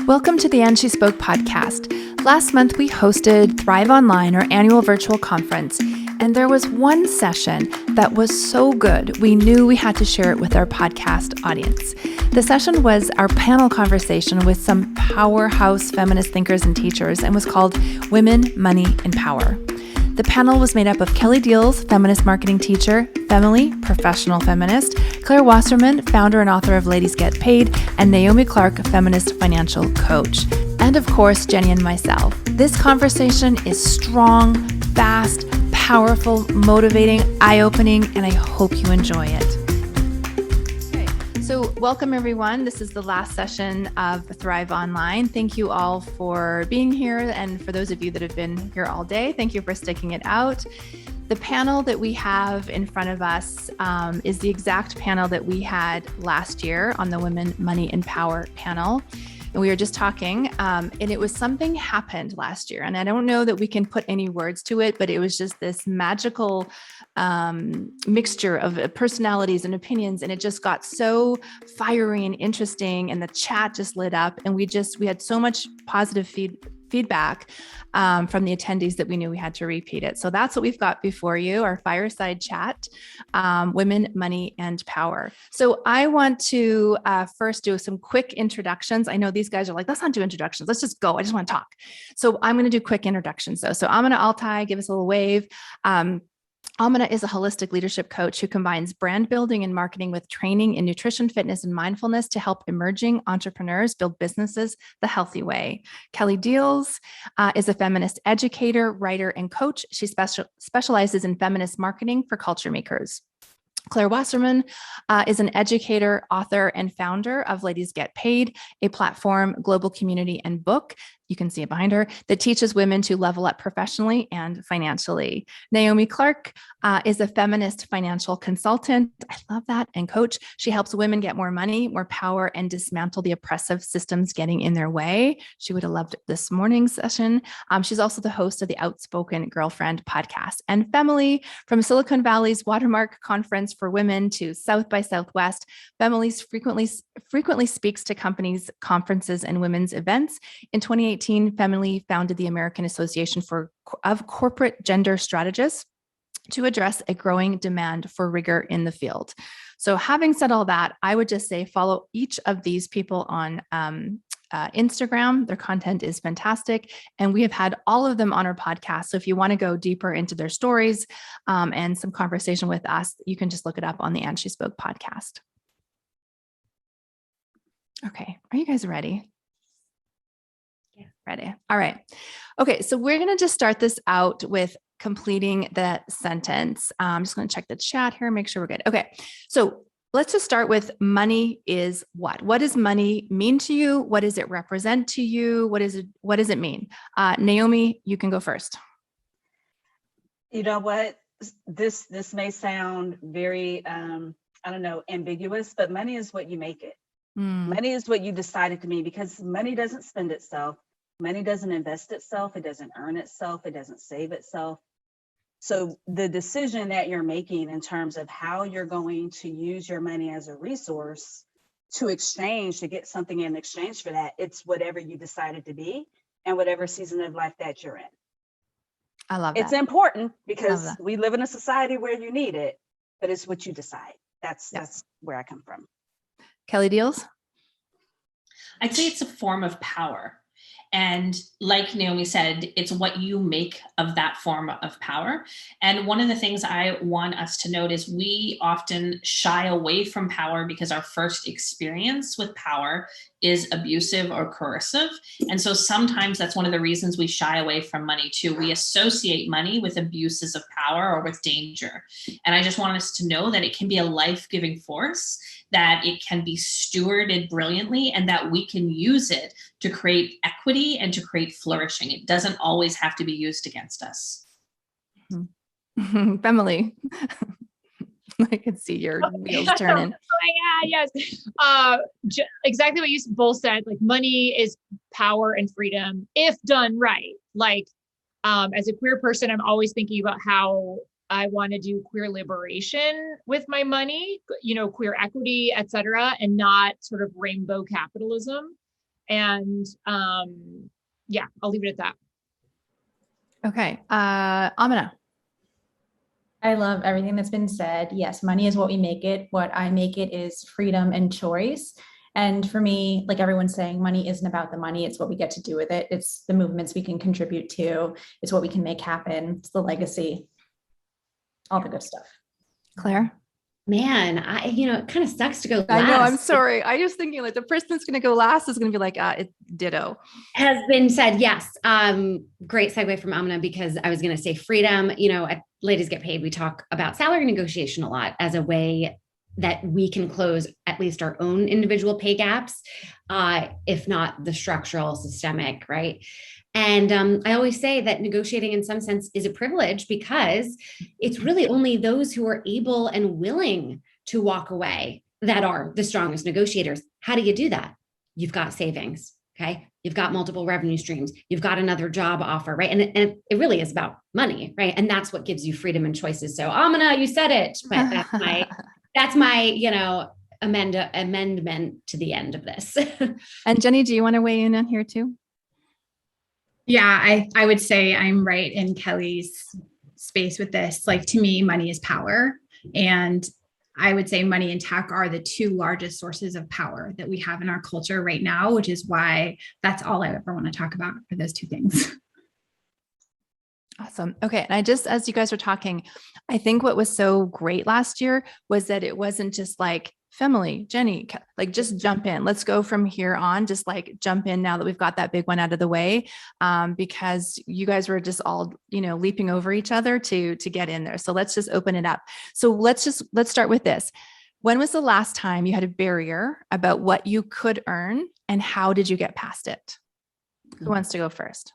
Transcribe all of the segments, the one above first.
Welcome to the And She Spoke podcast. Last month, we hosted Thrive Online, our annual virtual conference, and there was one session that was so good, we knew we had to share it with our podcast audience. The session was our panel conversation with some powerhouse feminist thinkers and teachers and was called Women, Money, and Power. The panel was made up of Kelly Diels, feminist marketing teacher, Emily, professional feminist, Claire Wasserman, founder and author of Ladies Get Paid, and Naomi Clark, feminist financial coach. And of course, Jenny and myself. This conversation is strong, fast, powerful, motivating, eye-opening, and I hope you enjoy it. So welcome everyone. This is the last session of Thrive Online. Thank you all for being here. And for those of you that have been here all day, thank you for sticking it out. The panel that we have in front of us is the exact panel that we had last year on the Women, Money, and Power panel. And we were just talking, and it was something happened last year. And I don't know that we can put any words to it, but it was just this magical mixture of personalities and opinions. And it just got so fiery and interesting. And the chat just lit up. And we had so much positive feedback from the attendees that we knew we had to repeat it. So that's what we've got before you, our fireside chat, Women, Money, and Power. So I want to first do some quick introductions. I know these guys are like, let's not do introductions. Let's just go. I just want to talk. So I'm going to do quick introductions though. So Amina AlTai, give us a little wave. Amina is a holistic leadership coach who combines brand building and marketing with training in nutrition, fitness, and mindfulness to help emerging entrepreneurs build businesses the healthy way. Kelly Diels is a feminist educator, writer, and coach. She specializes in feminist marketing for culture makers. Claire Wasserman is an educator, author, and founder of Ladies Get Paid, a platform, global community, and book. You can see it behind her, that teaches women to level up professionally and financially. Naomi Clark is a feminist financial consultant. I love that. And coach. She helps women get more money, more power, and dismantle the oppressive systems getting in their way. She would have loved this morning's session. She's also the host of the Outspoken Girlfriend podcast. And Emily, from Silicon Valley's Watermark Conference for Women to South by Southwest, Emily frequently speaks to companies, conferences, and women's events. In 2018, Femily founded the American Association of Corporate Gender Strategists to address a growing demand for rigor in the field. So having said all that, I would just say follow each of these people on Instagram. Their content is fantastic. And we have had all of them on our podcast. So if you want to go deeper into their stories and some conversation with us, you can just look it up on the And She Spoke podcast. Okay, are you guys ready? Ready. All right. Okay. So we're going to just start this out with completing the sentence. I'm just going to check the chat here, make sure we're good. Okay. So let's just start with money is what? What does money mean to you? What does it represent to you? What does it mean? Naomi, you can go first. You know what? This may sound very, ambiguous, but money is what you make it. Money is what you decided to mean, because money doesn't spend itself. Money doesn't invest itself. It doesn't earn itself. It doesn't save itself. So the decision that you're making in terms of how you're going to use your money as a resource to get something in exchange for that, it's whatever you decided to be and whatever season of life that you're in. I love that. It's important because we live in a society where you need it, but it's what you decide. That's where I come from. Kelly Diels? I'd say it's a form of power. And like Naomi said, it's what you make of that form of power. And one of the things I want us to note is we often shy away from power because our first experience with power is abusive or coercive. And so sometimes that's one of the reasons we shy away from money too. We associate money with abuses of power or with danger. And I just want us to know that it can be a life-giving force, that it can be stewarded brilliantly, and that we can use it to create equity and to create flourishing. It doesn't always have to be used against us. Emily, I can see your wheels turning. Yes. Exactly what you both said. Like, money is power and freedom if done right. Like, as a queer person, I'm always thinking about how I want to do queer liberation with my money, queer equity, et cetera, and not sort of rainbow capitalism. And yeah, I'll leave it at that. Okay. Amina. I love everything that's been said. Yes, money is what we make it. What I make it is freedom and choice. And for me, like everyone's saying, money isn't about the money. It's what we get to do with it. It's the movements we can contribute to. It's what we can make happen. It's the legacy, all the good stuff. Claire. Man, it kind of sucks to go last. I know, I'm sorry. I was thinking like the person that's going to go last is going to be like, it's ditto. Has been said, yes. Great segue from Amina, because I was going to say freedom. At Ladies Get Paid, we talk about salary negotiation a lot as a way that we can close at least our own individual pay gaps, if not the structural, systemic, right? And I always say that negotiating in some sense is a privilege, because it's really only those who are able and willing to walk away that are the strongest negotiators. How do you do that? You've got savings, okay? You've got multiple revenue streams. You've got another job offer, right? And it really is about money, right? And that's what gives you freedom and choices. So Amina, you said it, but that's my amendment to the end of this. And Jenny, do you want to weigh in on here too? Yeah, I would say I'm right in Kelly's space with this. Like, to me, money is power. And I would say money and tech are the two largest sources of power that we have in our culture right now, which is why that's all I ever want to talk about, are those two things. Awesome. Okay. And as you guys were talking, I think what was so great last year was that it wasn't just like, Femily, Jenny, like just jump in. Let's go from here on. Just like jump in now that we've got that big one out of the way, because you guys were just all, leaping over each other to get in there. So let's just open it up. So let's start with this. When was the last time you had a barrier about what you could earn, and how did you get past it? Who wants to go first?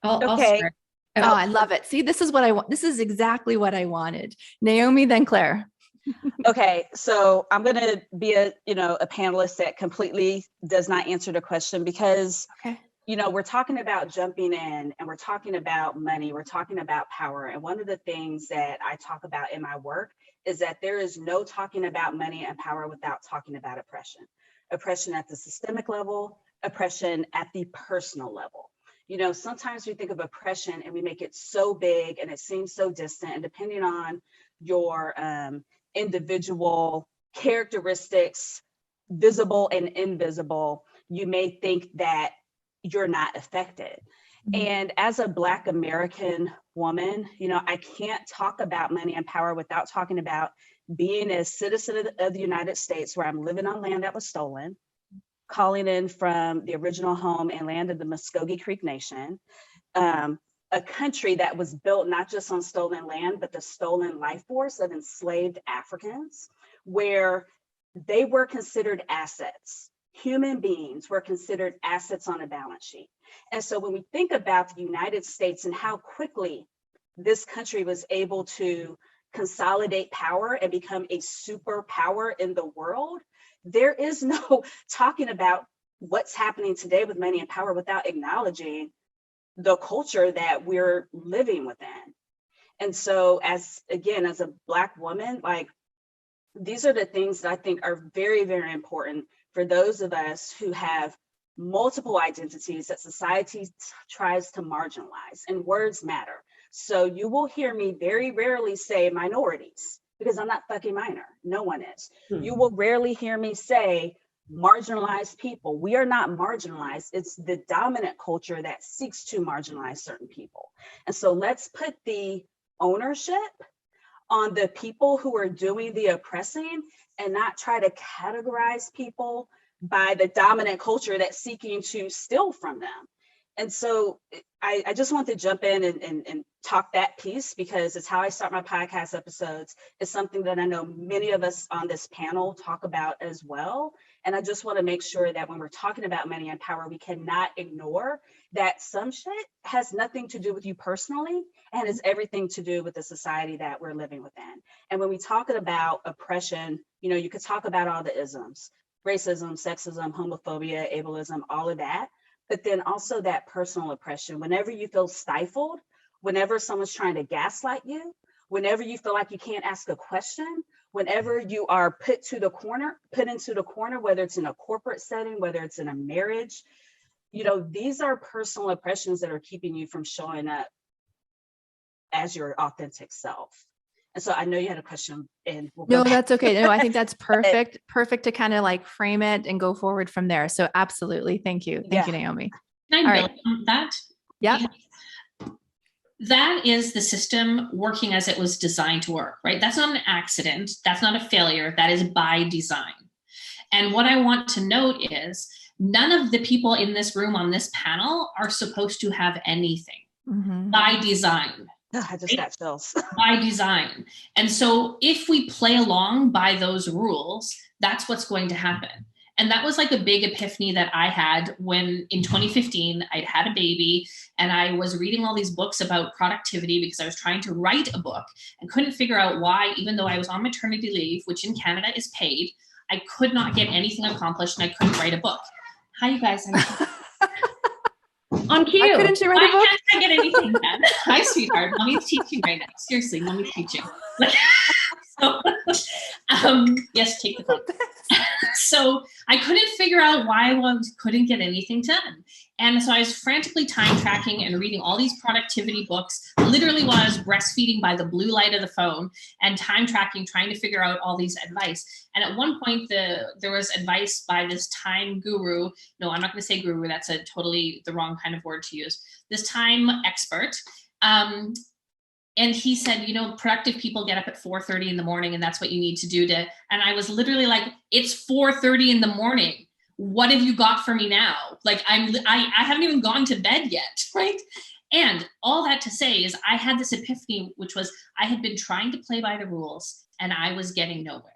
I'll start. Oh, I love it. See, this is what I want. This is exactly what I wanted. Naomi, then Claire. Okay, so I'm going to be a panelist that completely does not answer the question, because, we're talking about jumping in, and we're talking about money, we're talking about power. And one of the things that I talk about in my work is that there is no talking about money and power without talking about oppression. Oppression at the systemic level, oppression at the personal level. Sometimes we think of oppression and we make it so big and it seems so distant, and depending on your individual characteristics, visible and invisible, you may think that you're not affected. Mm-hmm. And as a Black American woman, I can't talk about money and power without talking about being a citizen of the United States, where I'm living on land that was stolen, calling in from the original home and land of the Muskogee Creek Nation, a country that was built not just on stolen land, but the stolen life force of enslaved Africans, where they were considered assets. Human beings were considered assets on a balance sheet. And so when we think about the United States and how quickly this country was able to consolidate power and become a superpower in the world, there is no talking about what's happening today with money and power without acknowledging the culture that we're living within. And so as a Black woman, like, these are the things that I think are very, very important for those of us who have multiple identities that society tries to marginalize, and words matter. So you will hear me very rarely say minorities, because I'm not fucking minor. No one is. You will rarely hear me say marginalized people. We are not marginalized. It's the dominant culture that seeks to marginalize certain people. And so let's put the ownership on the people who are doing the oppressing, and not try to categorize people by the dominant culture that's seeking to steal from them. And so I just want to jump in and talk that piece, because it's how I start my podcast episodes. It's something that I know many of us on this panel talk about as well. And I just want to make sure that when we're talking about money and power, we cannot ignore that some shit has nothing to do with you personally, and has everything to do with the society that we're living within. And when we talk about oppression, you could talk about all the isms: racism, sexism, homophobia, ableism, all of that. But then also that personal oppression. Whenever you feel stifled, whenever someone's trying to gaslight you, whenever you feel like you can't ask a question, whenever you are put into the corner, whether it's in a corporate setting, whether it's in a marriage, these are personal oppressions that are keeping you from showing up as your authentic self. And so I know you had a question, and no, that's okay. No, I think that's perfect to kind of like frame it and go forward from there. So absolutely. Thank you. Thank you, Naomi. Can I build on that? Yeah. That is the system working as it was designed to work, right? That's not an accident. That's not a failure. That is by design. And what I want to note is none of the people in this room on this panel are supposed to have anything by design. I just got chills. By design. And so if we play along by those rules, that's what's going to happen. And that was like a big epiphany that I had when in 2015, I'd had a baby and I was reading all these books about productivity because I was trying to write a book and couldn't figure out why, even though I was on maternity leave, which in Canada is paid, I could not get anything accomplished and I couldn't write a book. Hi, you guys. On cue. Why couldn't you write a book? Why can't I get anything done? Hi, sweetheart. Mommy's teaching right now. Seriously, mommy's teaching. So, yes, take the phone. So I couldn't figure out why I couldn't get anything done. And so I was frantically time tracking and reading all these productivity books, literally while I was breastfeeding by the blue light of the phone and time tracking, trying to figure out all these advice. And at one point, there was advice by this time guru. No, I'm not going to say guru. That's a totally the wrong kind of word to use. This time expert. And he said, productive people get up at 4:30 in the morning and that's what you need to do and I was literally like, it's 4:30 in the morning. What have you got for me now? Like I haven't even gone to bed yet, right? And all that to say is I had this epiphany, which was I had been trying to play by the rules and I was getting nowhere.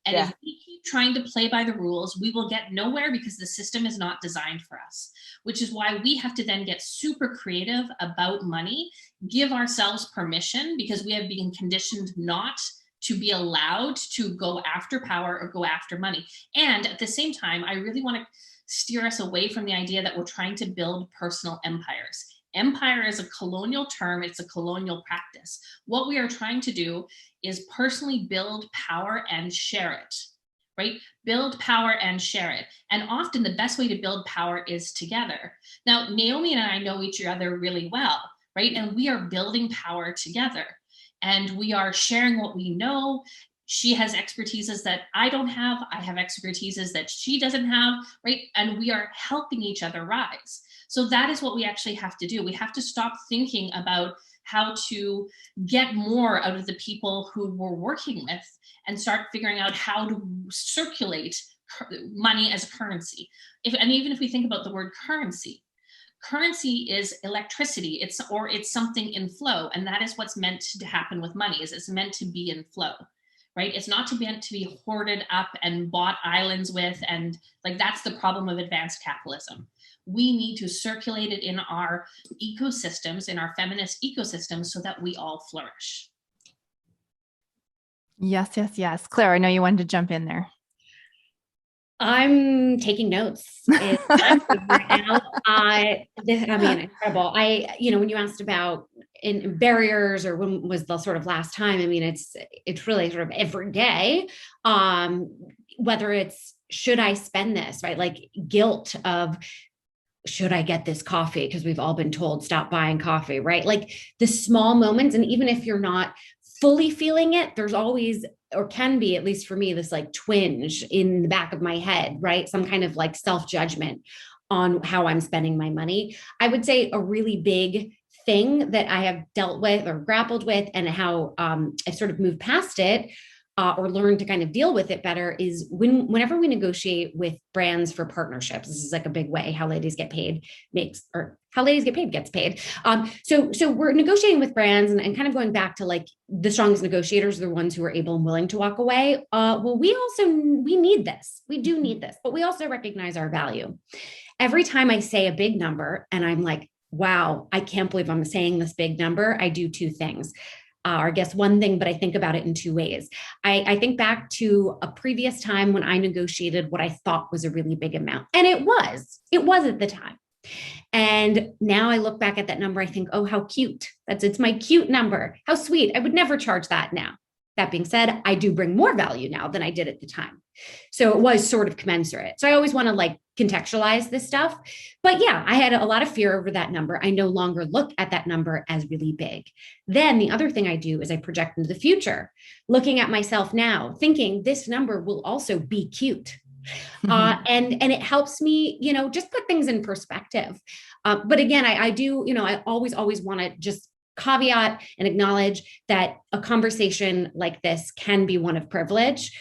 And if we keep trying to play by the rules, we will get nowhere because the system is not designed for us, which is why we have to then get super creative about money, give ourselves permission because we have been conditioned not to be allowed to go after power or go after money. And at the same time, I really want to steer us away from the idea that we're trying to build personal empires. Empire is a colonial term. It's a colonial practice. What we are trying to do is personally build power and share it, right? Build power and share it. And often the best way to build power is together. Now, Naomi and I know each other really well, right? And we are building power together. And we are sharing what we know. She has expertises that I don't have. I have expertises that she doesn't have, right? And we are helping each other rise. So that is what we actually have to do. We have to stop thinking about how to get more out of the people who we're working with and start figuring out how to circulate money as currency. And even if we think about the word currency is electricity. It's something in flow. And that is what's meant to happen with money is it's meant to be in flow, right? It's not meant to be hoarded up and bought islands with. And like, that's the problem of advanced capitalism. We need to circulate it in our ecosystems, in our feminist ecosystems, so that we all flourish. Yes. Claire, I know you wanted to jump in there. I'm taking notes. Incredible. When you asked about in barriers or when was the sort of last time, it's really sort of every day, whether it's, should I spend this, right? Like guilt of, should I get this coffee? Because we've all been told, stop buying coffee, right? Like the small moments. And even if you're not fully feeling it, there's always, or can be, at least for me, this like twinge in the back of my head, right? Some kind of like self-judgment on how I'm spending my money. I would say a really big thing that I have dealt with or grappled with and how I've sort of moved past it or learned to kind of deal with it better is whenever we negotiate with brands for partnerships. This is like a big way how ladies get paid gets paid. So we're negotiating with brands and kind of going back to like the strongest negotiators are the ones who are able and willing to walk away. We need this. We do need this, but we also recognize our value. Every time I say a big number and I'm like, wow, I can't believe I'm saying this big number, I do two things. Or I guess one thing, but I think about it in two ways. I think back to a previous time when I negotiated what I thought was a really big amount. And it was at the time. And now I look back at that number, I think, oh, how cute. It's my cute number. How sweet. I would never charge that now. That being said, I do bring more value now than I did at the time. So it was sort of commensurate. So I always want to like contextualize this stuff. But yeah, I had a lot of fear over that number. I no longer look at that number as really big. Then the other thing I do is I project into the future, looking at myself now, thinking this number will also be cute. And it helps me, just put things in perspective. But again, I do, I always want to just caveat and acknowledge that a conversation like this can be one of privilege,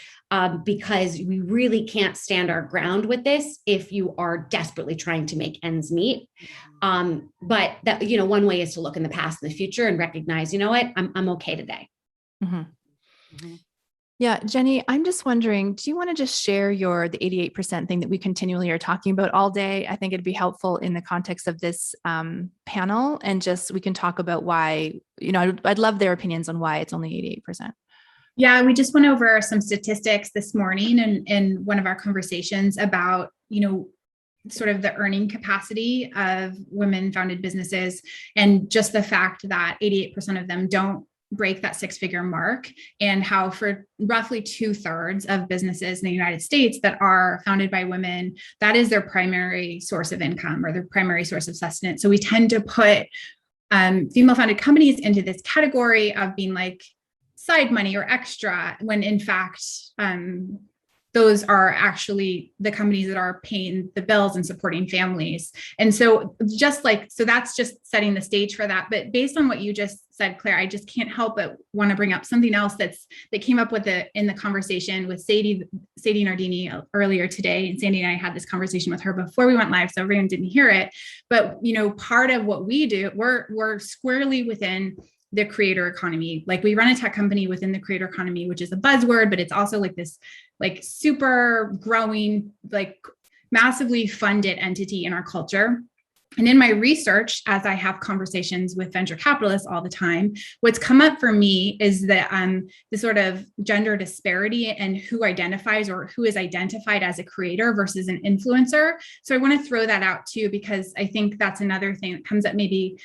because we really can't stand our ground with this if you are desperately trying to make ends meet. But that, one way is to look in the past and the future and recognize, you know what, I'm okay today. Mm-hmm. Mm-hmm. Yeah, Jenny, I'm just wondering, do you want to just share the 88% thing that we continually are talking about all day? I think it'd be helpful in the context of this panel, and just we can talk about why, I'd love their opinions on why it's only 88%. Yeah, we just went over some statistics this morning in one of our conversations about, sort of the earning capacity of women-founded businesses, and just the fact that 88% of them don't break that six-figure mark, and how for roughly 2/3 of businesses in the United States that are founded by women, that is their primary source of income or their primary source of sustenance. So we tend to put female-founded companies into this category of being like side money or extra, when in fact, those are actually the companies that are paying the bills and supporting families. And so so that's just setting the stage for that. But based on what you just said, Claire, I just can't help but want to bring up something else that came up in the conversation with Sadie Nardini earlier today. And Sandy and I had this conversation with her before we went live, so everyone didn't hear it. But part of what we do, we're squarely within the creator economy. Like, we run a tech company within the creator economy, which is a buzzword, but it's also like this like super growing, like massively funded entity in our culture. And in my research, as I have conversations with venture capitalists all the time, what's come up for me is that the sort of gender disparity and who identifies or who is identified as a creator versus an influencer. So I want to throw that out too, because I think that's another thing that comes up, maybe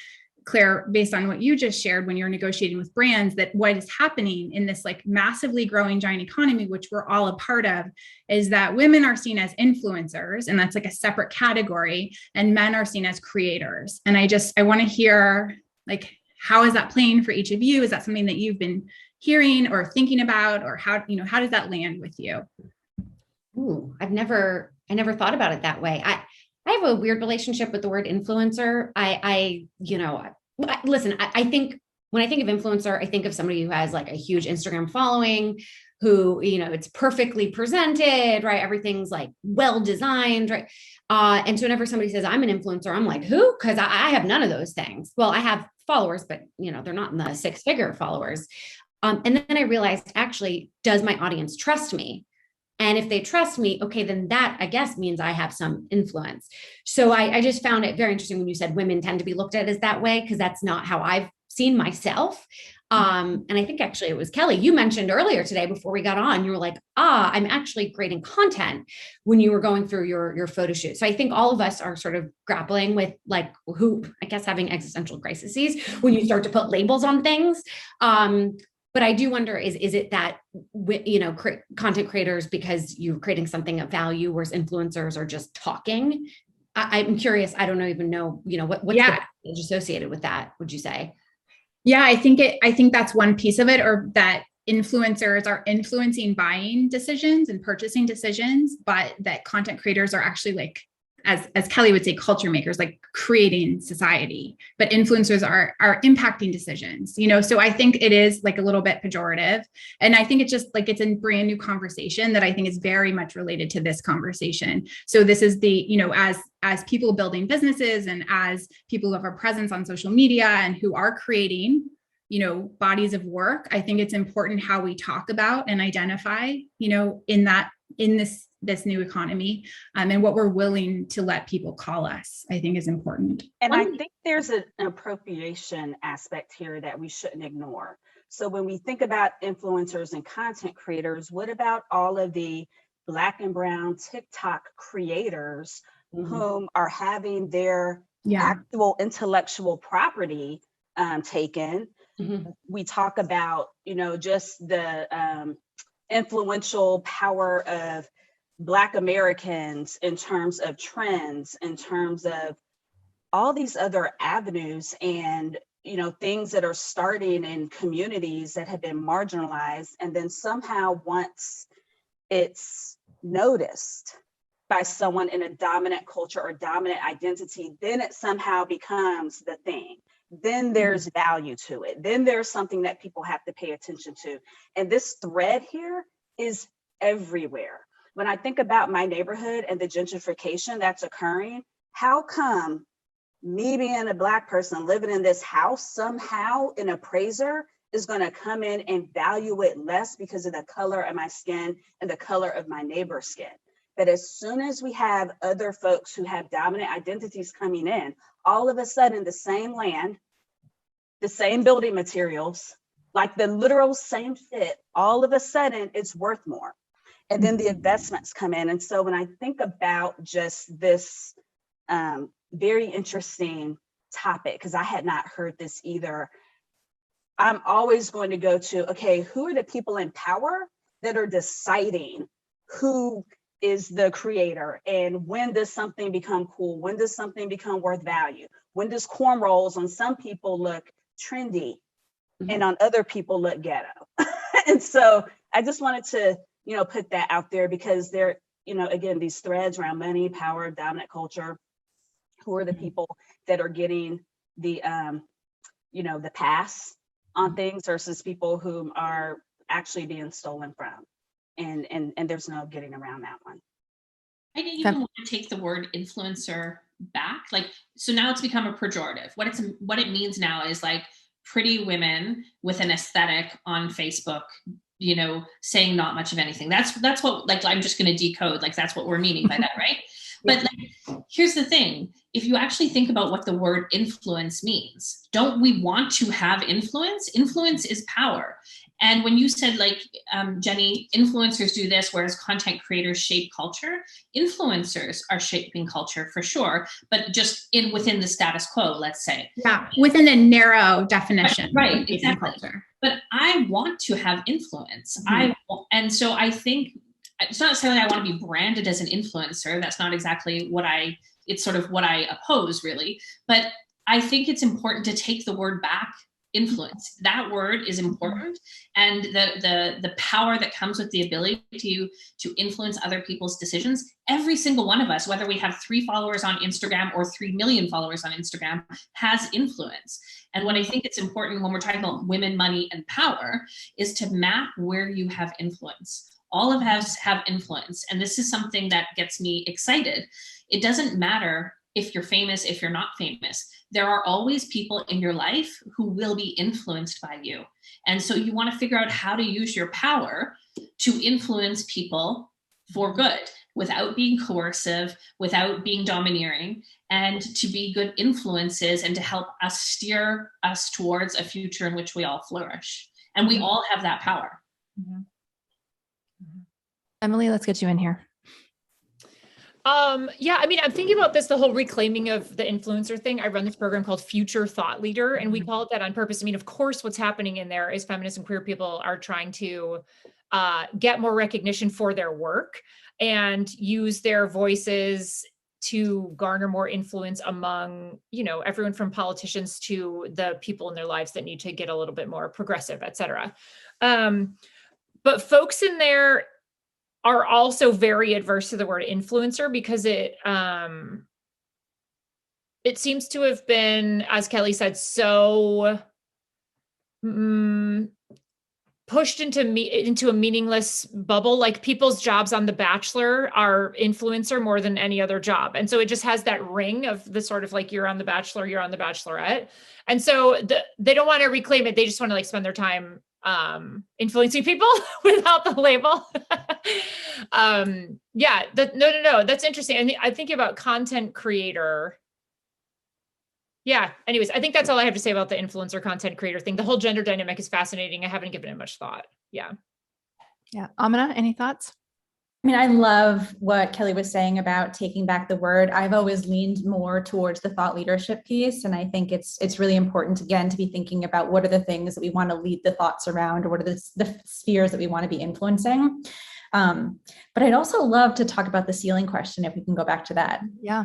Claire, based on what you just shared when you're negotiating with brands, that what is happening in this like massively growing giant economy, which we're all a part of, is that women are seen as influencers, and that's like a separate category, and men are seen as creators. And I want to hear, like, how is that playing for each of you? Is that something that you've been hearing or thinking about, or how does that land with you? Ooh, I never thought about it that way. I have a weird relationship with the word influencer. Listen, I think when I think of influencer, I think of somebody who has like a huge Instagram following, who, it's perfectly presented, right? Everything's like well designed, right? And so whenever somebody says I'm an influencer, I'm like, who? Because I have none of those things. Well, I have followers, but they're not in the six-figure followers. And then I realized, actually, does my audience trust me? And if they trust me, okay, then that, I guess, means I have some influence. So I just found it very interesting when you said women tend to be looked at as that way, because that's not how I've seen myself. And I think actually it was Kelly, you mentioned earlier today before we got on, you were like, I'm actually creating content when you were going through your photo shoot. So I think all of us are sort of grappling with having existential crises when you start to put labels on things. But I do wonder, is it that, content creators, because you're creating something of value, whereas influencers are just talking? I'm curious. I don't even know, what's the package associated with that, would you say? Yeah, I think that's one piece of it, or that influencers are influencing buying decisions and purchasing decisions, but that content creators are actually, like, as Kelly would say, culture makers, like creating society, but influencers are impacting decisions, so I think it is like a little bit pejorative. And I think it's just like, it's a brand new conversation that I think is very much related to this conversation. So this is as people building businesses, and as people who have a presence on social media and who are creating, bodies of work, I think it's important how we talk about and identify, in this new economy, and what we're willing to let people call us, I think is important. And I think there's an appropriation aspect here that we shouldn't ignore. So when we think about influencers and content creators, what about all of the Black and brown TikTok creators whom are having their actual intellectual property taken we talk about, just the influential power of Black Americans in terms of trends, in terms of all these other avenues and, things that are starting in communities that have been marginalized. And then somehow once it's noticed by someone in a dominant culture or dominant identity, then it somehow becomes the thing. Then there's value to it. Then there's something that people have to pay attention to. And this thread here is everywhere. When I think about my neighborhood and the gentrification that's occurring, how come me being a Black person living in this house, somehow an appraiser is going to come in and value it less because of the color of my skin and the color of my neighbor's skin? But as soon as we have other folks who have dominant identities coming in, all of a sudden the same land, the same building materials, like the literal same fit, all of a sudden it's worth more. And then the investments come in. And so when I think about just this very interesting topic, because I had not heard this either, I'm always going to go to, okay, who are the people in power that are deciding who is the creator, and when does something become cool? When does something become worth value? When does cornrows on some people look trendy and on other people look ghetto? And so I just wanted to, put that out there, because there, again, these threads around money, power, dominant culture, who are the people that are getting the, the pass on things versus people who are actually being stolen from. And there's no getting around that one. I didn't even want to take the word influencer back. So now it's become a pejorative. What it means now is like pretty women with an aesthetic on Facebook, saying not much of anything. That's what, I'm just going to decode, that's what we're meaning by that, right? But here's the thing. If you actually think about what the word influence means, don't we want to have influence? Influence is power. And when you said, Jenny, influencers do this, whereas content creators shape culture, influencers are shaping culture for sure, but just within the status quo, let's say. Yeah, within a narrow definition. Right, exactly. Culture. But I want to have influence. And so I think, it's not necessarily I want to be branded as an influencer. That's not exactly it's sort of what I oppose, really. But I think it's important to take the word back, influence. That word is important. And the power that comes with the ability to influence other people's decisions. Every single one of us, whether we have 3 followers on Instagram or 3 million followers on Instagram, has influence. And what I think it's important when we're talking about women, money, and power is to map where you have influence. All of us have influence. And this is something that gets me excited. It doesn't matter if you're famous, if you're not famous. There are always people in your life who will be influenced by you. And so you want to figure out how to use your power to influence people for good, without being coercive, without being domineering, and to be good influences and to help us steer us towards a future in which we all flourish. And we all have that power. Emily, let's get you in here. I'm thinking about this, the whole reclaiming of the influencer thing. I run this program called Future Thought Leader, and we call it that on purpose. Of course, what's happening in there is feminists and queer people are trying to get more recognition for their work and use their voices to garner more influence among, everyone from politicians to the people in their lives that need to get a little bit more progressive, et cetera. But folks in there are also very adverse to the word influencer because it seems to have been, as Kelly said, so pushed into a meaningless bubble. Like people's jobs on The Bachelor are influencer more than any other job. And so it just has that ring of the sort of you're on The Bachelor, you're on The Bachelorette. And so they don't want to reclaim it. They just want to spend their time influencing people without the label. No, that's interesting. I think about content creator. Yeah. Anyways, I think that's all I have to say about the influencer content creator thing. The whole gender dynamic is fascinating. I haven't given it much thought. Yeah. Yeah. Amina, any thoughts? I mean, I love what Kelly was saying about taking back the word. I've always leaned more towards the thought leadership piece. And I think it's really important, again, to be thinking about what are the things that we want to lead the thoughts around, or what are the spheres that we want to be influencing. But I'd also love to talk about the ceiling question, if we can go back to that. Yeah.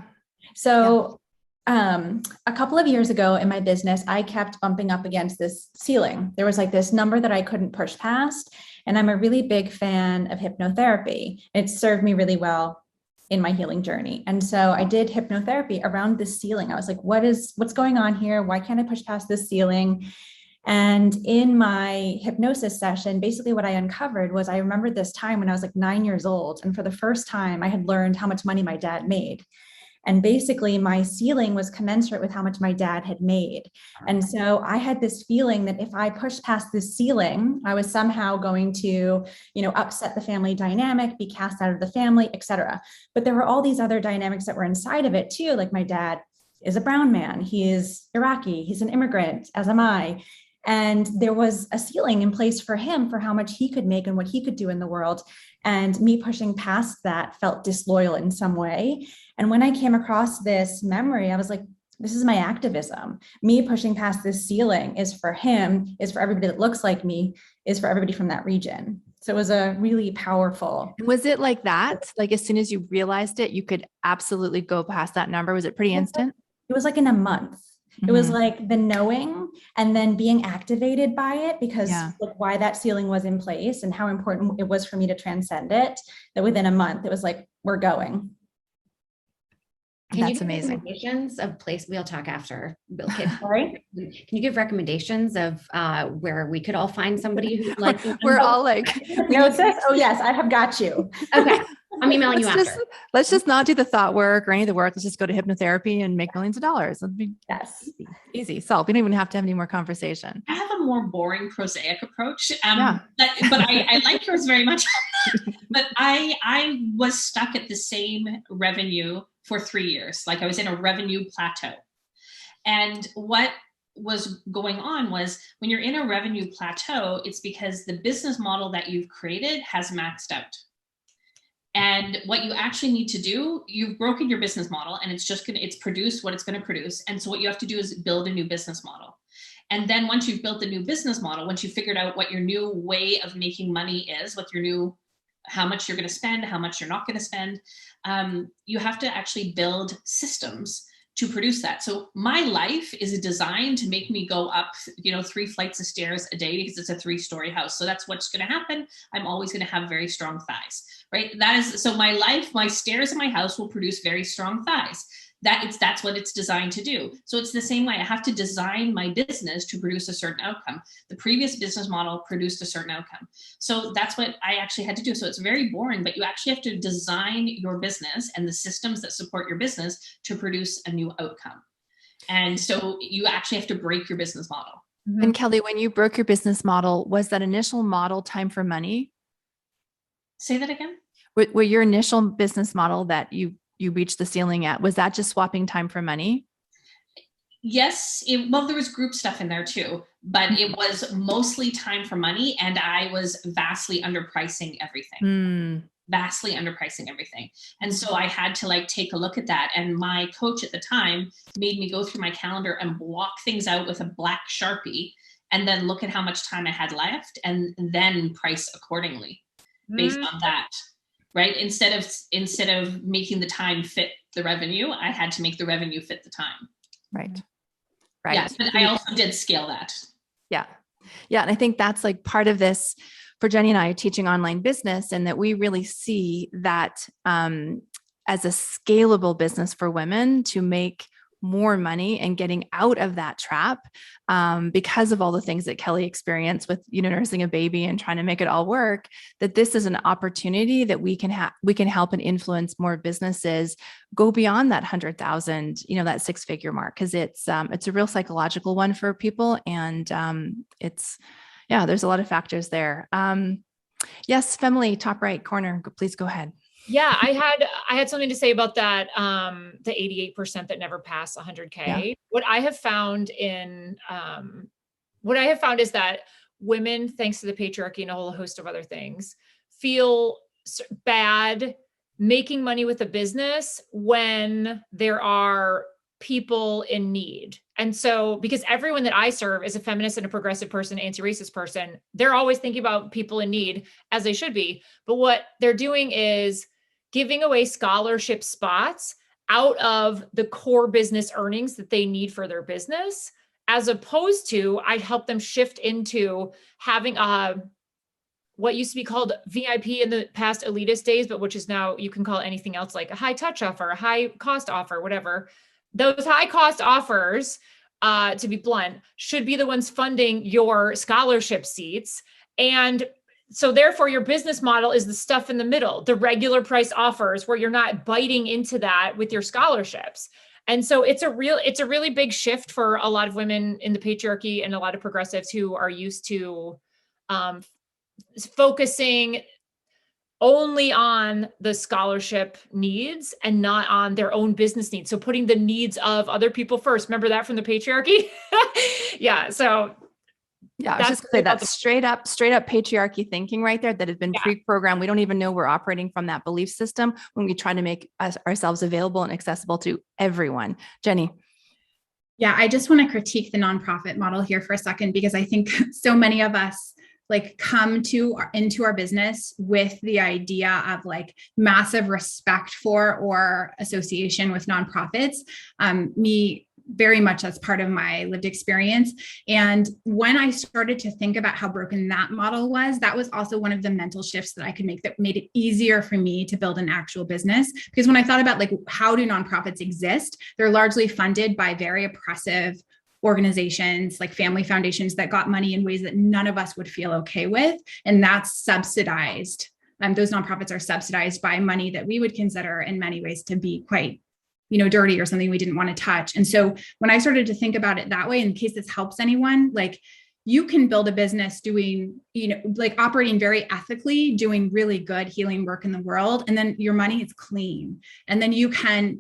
So a couple of years ago in my business, I kept bumping up against this ceiling. There was like this number that I couldn't push past. And I'm a really big fan of hypnotherapy. It served me really well in my healing journey. And so I did hypnotherapy around this ceiling. I was like, what's going on here? Why can't I push past this ceiling? And in my hypnosis session, basically what I uncovered was, I remembered this time when I was like 9 years old. And for the first time, I had learned how much money my dad made. And basically my ceiling was commensurate with how much my dad had made. And so I had this feeling that if I pushed past this ceiling, I was somehow going to, upset the family dynamic, be cast out of the family, etc. But there were all these other dynamics that were inside of it too. Like, my dad is a brown man. He is Iraqi. He's an immigrant, as am I. And there was a ceiling in place for him for how much he could make and what he could do in the world. And me pushing past that felt disloyal in some way. And when I came across this memory, I was like, this is my activism. Me pushing past this ceiling is for him, is for everybody that looks like me, is for everybody from that region. So it was a really powerful. Was it like that? Like, as soon as you realized it, you could absolutely go past that number? Was it pretty instant? It was like in a month. It was like the knowing and then being activated by it, because like why that ceiling was in place and how important it was for me to transcend it, that within a month, it was like, we're going. That's amazing. Recommendations of place, we'll talk after. Sorry? Can you give recommendations of where we could all find somebody who's like, we're all like, no, sis. Oh yes, I have got you. Okay. I'm emailing you after. Let's just not do the thought work or any of the work. Let's just go to hypnotherapy and make millions of dollars. It'll be easy. Solve. We don't even have to have any more conversation. I have a more boring, prosaic approach. But I like yours very much. But I was stuck at the same revenue for 3 years. Like, I was in a revenue plateau. And what was going on was, when you're in a revenue plateau, it's because the business model that you've created has maxed out. And what you actually need to do, you've broken your business model, and it's produced what it's going to produce. And so what you have to do is build a new business model. And then once you've built the new business model, once you've figured out what your new way of making money is, what your new, how much you're going to spend, how much you're not going to spend, you have to actually build systems to produce that. So my life is designed to make me go up, 3 flights of stairs a day, because it's a 3-story house. So that's what's going to happen. I'm always going to have very strong thighs, right? So my life, my stairs in my house will produce very strong thighs. That's what it's designed to do. So it's the same way. I have to design my business to produce a certain outcome. The previous business model produced a certain outcome. So that's what I actually had to do. So it's very boring, but you actually have to design your business and the systems that support your business to produce a new outcome. And so you actually have to break your business model. And Kelly, when you broke your business model, was that initial model time for money? Say that again? Were your initial business model that you reached the ceiling at, was that just swapping time for money? Yes. Well, there was group stuff in there too, but it was mostly time for money. And I was vastly underpricing everything. Vastly underpricing everything. And so I had to take a look at that. And my coach at the time made me go through my calendar and block things out with a black Sharpie, and then look at how much time I had left, and then price accordingly based on that. Right? Instead of making the time fit the revenue, I had to make the revenue fit the time. Right. Yeah, but I also did scale that. Yeah. Yeah. And I think that's like part of this for Jenny and I teaching online business, and that we really see that as a scalable business for women to make more money and getting out of that trap because of all the things that Kelly experienced with, nursing a baby and trying to make it all work, that this is an opportunity that we can help and influence more businesses go beyond that 100,000, that 6-figure mark. Cause it's a real psychological one for people. And there's a lot of factors there. Yes, Femily, top right corner, please go ahead. Yeah, I had something to say about that. The 88% that never pass 100K. Yeah. What I have found is that women, thanks to the patriarchy and a whole host of other things, feel bad making money with a business when there are people in need. And so, because everyone that I serve is a feminist and a progressive person, anti-racist person, they're always thinking about people in need, as they should be. But what they're doing is giving away scholarship spots out of the core business earnings that they need for their business, as opposed to I'd help them shift into having what used to be called VIP in the past elitist days, but which is now, you can call it anything else, like a high touch offer, a high cost offer, whatever. Those high cost offers, to be blunt, should be the ones funding your scholarship seats. And so therefore your business model is the stuff in the middle, the regular price offers where you're not biting into that with your scholarships. And so it's a really big shift for a lot of women in the patriarchy and a lot of progressives who are used to focusing only on the scholarship needs and not on their own business needs. So putting the needs of other people first. Remember that from the patriarchy? Yeah. So yeah, I was just gonna say that straight up patriarchy thinking right there that has been pre-programmed. We don't even know we're operating from that belief system when we try to make ourselves available and accessible to everyone. Jenny. Yeah, I just want to critique the nonprofit model here for a second, because I think so many of us come into our business with the idea of massive respect for or association with nonprofits. Me, very much that's part of my lived experience. And when I started to think about how broken that model was, that was also one of the mental shifts that I could make that made it easier for me to build an actual business. Because when I thought about how do nonprofits exist, they're largely funded by very oppressive organizations like family foundations that got money in ways that none of us would feel okay with. And that's subsidized. Those nonprofits are subsidized by money that we would consider in many ways to be quite, dirty or something we didn't want to touch. And so when I started to think about it that way, in case this helps anyone, you can build a business doing, operating very ethically, doing really good healing work in the world. And then your money is clean. And then you can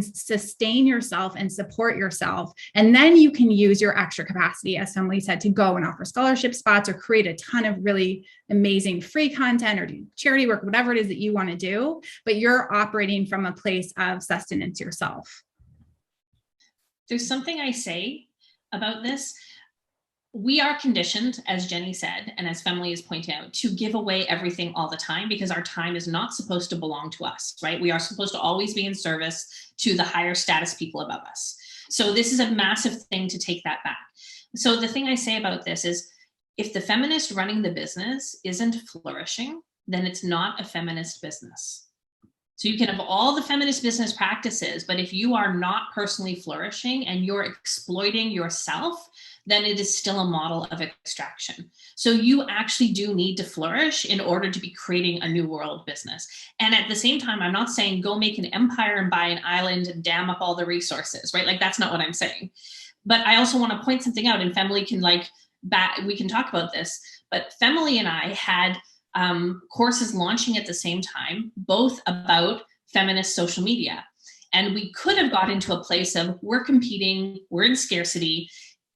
sustain yourself and support yourself. And then you can use your extra capacity, as somebody said, to go and offer scholarship spots or create a ton of really amazing free content or do charity work, whatever it is that you want to do. But you're operating from a place of sustenance yourself. There's something I say about this. We are conditioned, as Jenny said, and as Femily is pointing out, to give away everything all the time because our time is not supposed to belong to us, right? We are supposed to always be in service to the higher status people above us. So this is a massive thing to take that back. So the thing I say about this is, if the feminist running the business isn't flourishing, then it's not a feminist business. So you can have all the feminist business practices, but if you are not personally flourishing and you're exploiting yourself, then it is still a model of extraction. So you actually do need to flourish in order to be creating a new world business. And at the same time, I'm not saying go make an empire and buy an island and dam up all the resources, right? That's not what I'm saying. But I also want to point something out, and Femily can we can talk about this, but Femily and I had courses launching at the same time, both about feminist social media. And we could have got into a place of we're competing, we're in scarcity.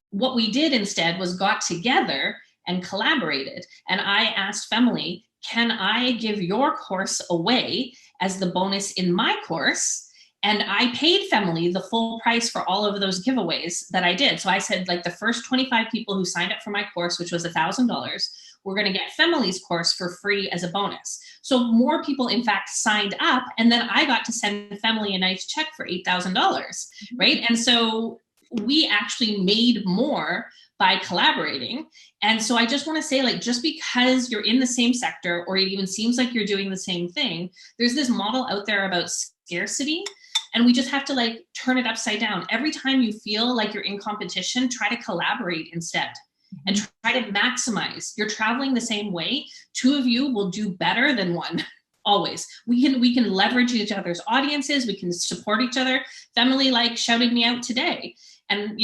What we did instead was got together and collaborated. And I asked Femily, can I give your course away as the bonus in my course? And I paid Femily the full price for all of those giveaways that I did. So I said, the first 25 people who signed up for my course, which was $1,000, we're going to get Femily's course for free as a bonus. So more people, in fact, signed up. And then I got to send Femily a nice check for $8,000, right? And so we actually made more by collaborating. And so I just want to say, just because you're in the same sector, or it even seems like you're doing the same thing, there's this model out there about scarcity. And we just have to turn it upside down. Every time you feel like you're in competition, try to collaborate instead and try to maximize. You're traveling the same way. Two of you will do better than one. Always. We can leverage each other's audiences. We can support each other. Femily shouted me out today. And,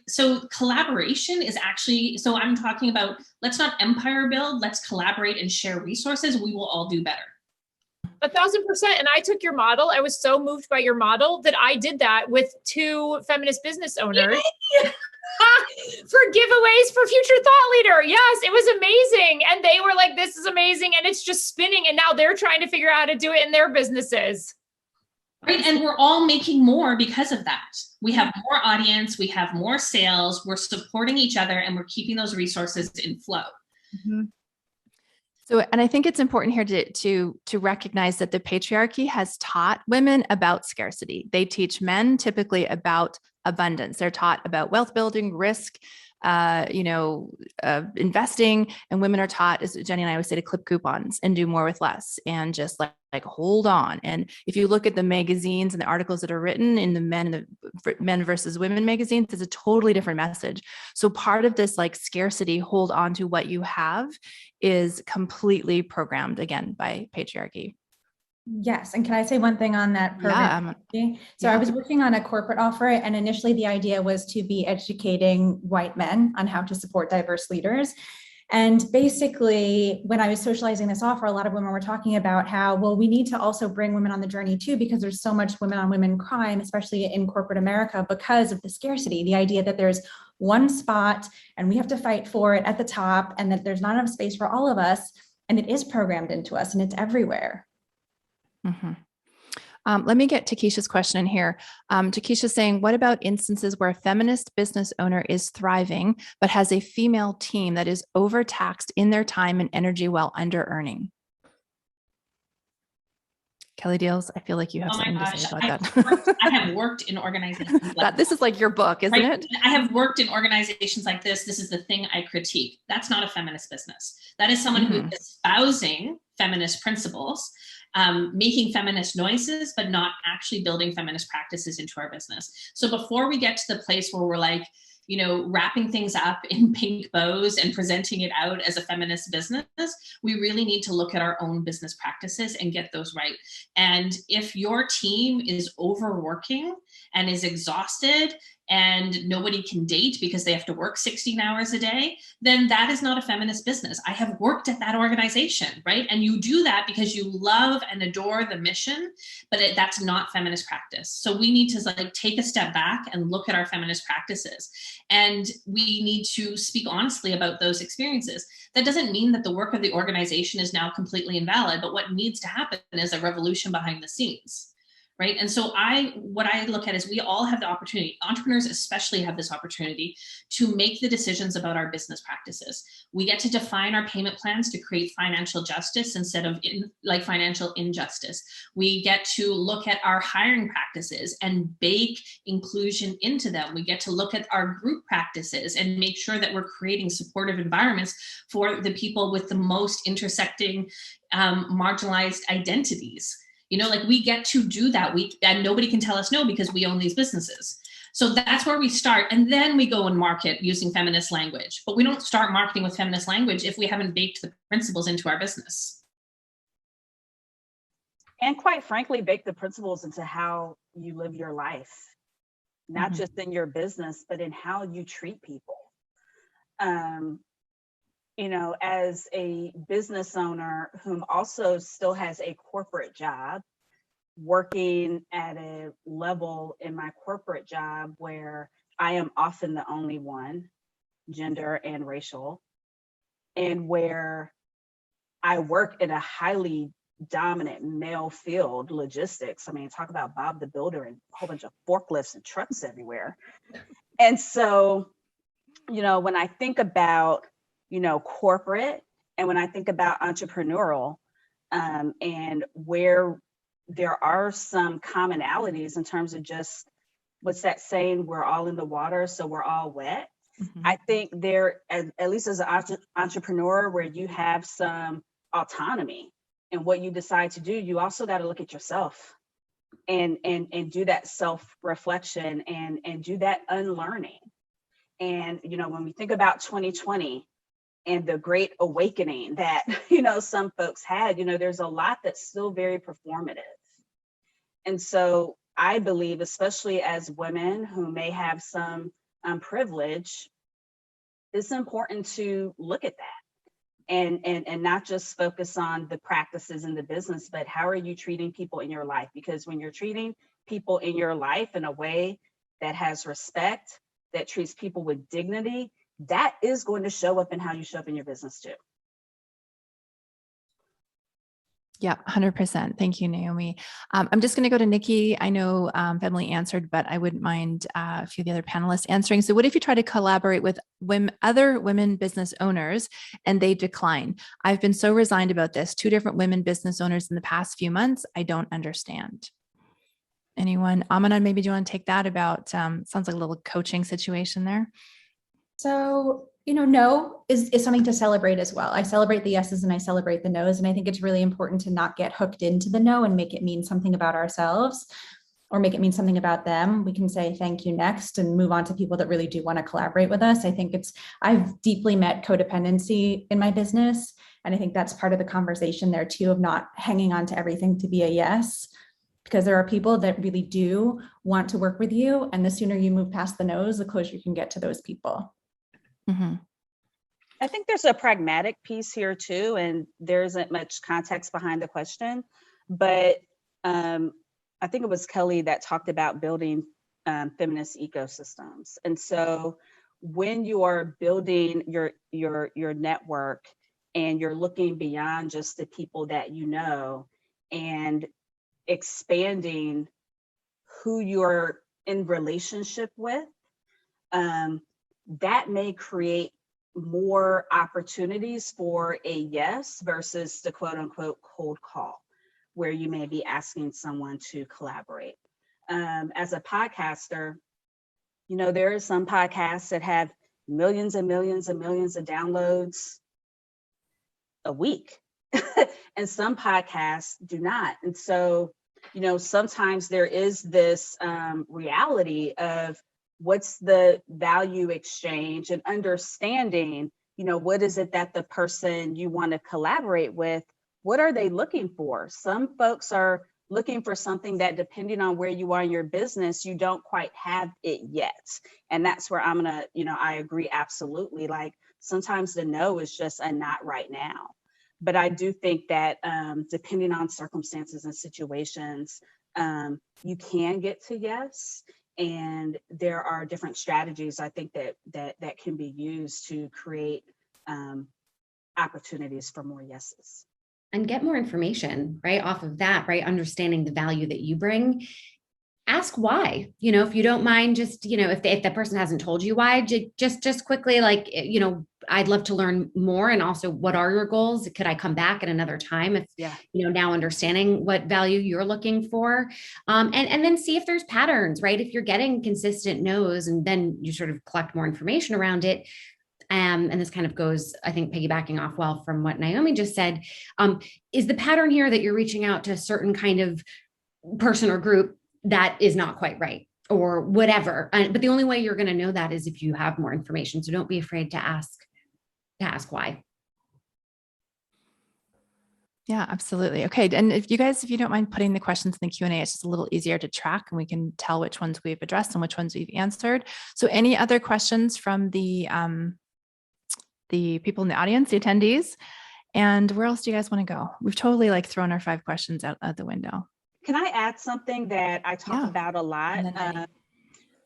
so collaboration is actually, so I'm talking about, let's not empire build, let's collaborate and share resources. We will all do better. 1,000%. And I took your model. I was so moved by your model that I did that with 2 feminist business owners. for giveaways for Future Thought Leader. Yes, it was amazing. And they were like, this is amazing. And it's just spinning. And now they're trying to figure out how to do it in their businesses. Right. And we're all making more because of that. We have more audience, we have more sales, we're supporting each other, and we're keeping those resources in flow. Mm-hmm. So, and I think it's important here to recognize that the patriarchy has taught women about scarcity. They teach men typically about abundance. They're taught about wealth building, risk, investing, and women are taught, as Jenny and I always say, to clip coupons and do more with less and just like hold on. And if you look at the magazines and the articles that are written in the men versus women magazines, it's a totally different message. So part of this like scarcity, hold on to what you have, is completely programmed again by patriarchy. Yes. And can I say one thing on that program? So I was working on a corporate offer, and initially the idea was to be educating white men on how to support diverse leaders. And basically, when I was socializing this offer, a lot of women were talking about how, well, we need to also bring women on the journey too, because there's so much women on women crime, especially in corporate America, because of the scarcity, the idea that there's one spot and we have to fight for it at the top, and that there's not enough space for all of us. And it is programmed into us, and it's everywhere. Mm-hmm. Let me get Takesha's question in here. Takesha's saying, what about instances where a feminist business owner is thriving, but has a female team that is overtaxed in their time and energy while under-earning? Kelly Diels, I feel like you have something to say about that. I have worked in organizations like this is like your book, isn't it? I have worked in organizations like this. This is the thing I critique. That's not a feminist business. That is someone who is espousing feminist principles, making feminist noises, but not actually building feminist practices into our business. So before we get to the place where we're like, wrapping things up in pink bows and presenting it out as a feminist business, we really need to look at our own business practices and get those right. And if your team is overworking and is exhausted and nobody can date because they have to work 16 hours a day, then that is not a feminist business. I have worked at that organization, right? And you do that because you love and adore the mission, but that's not feminist practice. So we need to take a step back and look at our feminist practices. And we need to speak honestly about those experiences. That doesn't mean that the work of the organization is now completely invalid, but what needs to happen is a revolution behind the scenes. Right. And so what I look at is we all have the opportunity, entrepreneurs especially have this opportunity to make the decisions about our business practices. We get to define our payment plans to create financial justice instead of financial injustice. We get to look at our hiring practices and bake inclusion into them. We get to look at our group practices and make sure that we're creating supportive environments for the people with the most intersecting marginalized identities. We get to do that. And nobody can tell us no because we own these businesses. So that's where we start. And then we go and market using feminist language. But we don't start marketing with feminist language if we haven't baked the principles into our business. And quite frankly, bake the principles into how you live your life, not just in your business, but in how you treat people. As a business owner whom also still has a corporate job, working at a level in my corporate job where I am often the only one, gender and racial, and where I work in a highly dominant male field, logistics. I mean, talk about Bob the Builder and a whole bunch of forklifts and trucks everywhere. And so, when I think about corporate, and when I think about entrepreneurial, and where there are some commonalities in terms of just, what's that saying, we're all in the water, so we're all wet. I think there, at least as an entrepreneur, where you have some autonomy in what you decide to do, you also got to look at yourself and do that self-reflection and do that unlearning. And, when we think about 2020, and the great awakening that, some folks had, there's a lot that's still very performative. And so I believe, especially as women who may have some privilege, it's important to look at that and not just focus on the practices in the business, but how are you treating people in your life? Because when you're treating people in your life in a way that has respect, that treats people with dignity, that is going to show up in how you show up in your business too. Yeah, 100%. Thank you, Naomi. I'm just going to go to Nikki. I know Emily answered, but I wouldn't mind a few of the other panelists answering. So what if you try to collaborate with other women business owners and they decline? I've been so resigned about this. 2 different women business owners in the past few months. I don't understand. Anyone? Amina, maybe do you want to take that about, sounds like a little coaching situation there. So, no is something to celebrate as well. I celebrate the yeses and I celebrate the nos. And I think it's really important to not get hooked into the no and make it mean something about ourselves or make it mean something about them. We can say thank you next and move on to people that really do want to collaborate with us. I think I've deeply met codependency in my business. And I think that's part of the conversation there too, of not hanging on to everything to be a yes, because there are people that really do want to work with you. And the sooner you move past the no's, the closer you can get to those people. Mm-hmm. I think there's a pragmatic piece here too, and there isn't much context behind the question, but I think it was Kelly that talked about building feminist ecosystems. And so when you are building your network and you're looking beyond just the people that you know and expanding who you're in relationship with, that may create more opportunities for a yes versus the quote unquote cold call, where you may be asking someone to collaborate. As a podcaster, there are some podcasts that have millions and millions and millions of downloads a week, and some podcasts do not. And so, sometimes there is this reality of what's the value exchange and understanding, what is it that the person you want to collaborate with, what are they looking for? Some folks are looking for something that, depending on where you are in your business, you don't quite have it yet. And that's where I'm gonna, I agree absolutely. Like sometimes the no is just a not right now. But I do think that depending on circumstances and situations, you can get to yes. And there are different strategies, I think, that can be used to create opportunities for more yeses. And get more information, right? Off of that, right? Understanding the value that you bring. Ask why, if you don't mind, just, if the person hasn't told you why, just quickly, like, I'd love to learn more. And also, what are your goals? Could I come back at another time if, now understanding what value you're looking for, and then see if there's patterns, right? If you're getting consistent no's and then you sort of collect more information around it. And this kind of goes, I think, piggybacking off well from what Naomi just said, is the pattern here that you're reaching out to a certain kind of person or group that is not quite right or whatever. But the only way you're going to know that is if you have more information. So don't be afraid to ask why. Yeah, absolutely. Okay. And if you don't mind putting the questions in the Q&A, it's just a little easier to track and we can tell which ones we've addressed and which ones we've answered. So any other questions from the people in the audience, the attendees? And where else do you guys want to go? We've totally thrown our 5 questions out the window. Can I add something that I talk about a lot?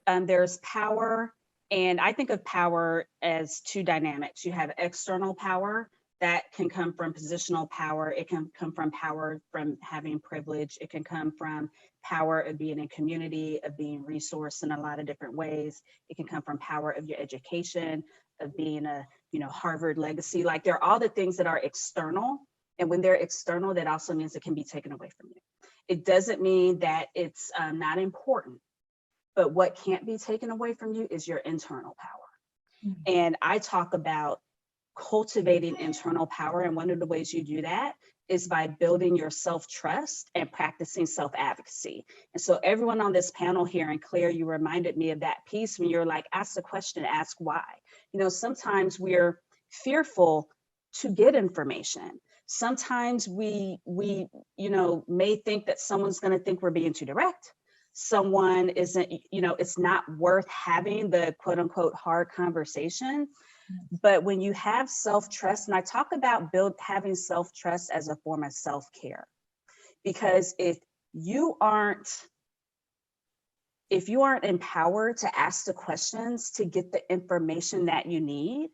There's power, and I think of power as 2 dynamics. You have external power that can come from positional power. It can come from power from having privilege. It can come from power of being in community, of being resourced in a lot of different ways. It can come from power of your education, of being a Harvard legacy. Like there are all the things that are external. And when they're external, that also means it can be taken away from you. It doesn't mean that it's not important, but what can't be taken away from you is your internal power. Mm-hmm. And I talk about cultivating internal power. And one of the ways you do that is by building your self-trust and practicing self-advocacy. And so everyone on this panel here, and Claire, you reminded me of that piece when you're like, ask the question, ask why. Sometimes we're fearful to get information. Sometimes we may think that someone's going to think we're being too direct. Someone isn't, it's not worth having the quote unquote hard conversation. But when you have self-trust, and I talk about having self-trust as a form of self-care, because if you aren't if you aren't empowered to ask the questions to get the information that you need,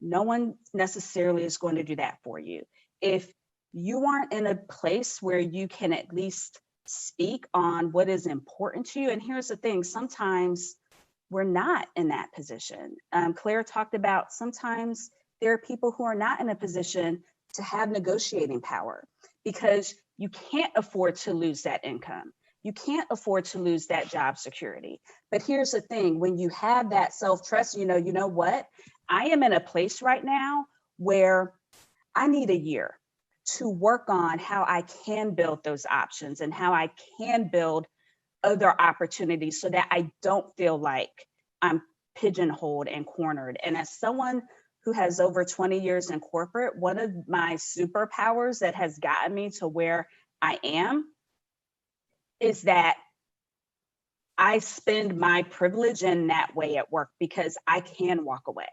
no one necessarily is going to do that for you. If you aren't in a place where you can at least speak on what is important to you, and here's the thing, sometimes we're not in that position. Claire talked about sometimes there are people who are not in a position to have negotiating power because you can't afford to lose that income. You can't afford to lose that job security. But here's the thing, when you have that self-trust, you know what? I am in a place right now where I need a year to work on how I can build those options and how I can build other opportunities so that I don't feel like I'm pigeonholed and cornered. And as someone who has over 20 years in corporate, one of my superpowers that has gotten me to where I am is that I spend my privilege in that way at work because I can walk away.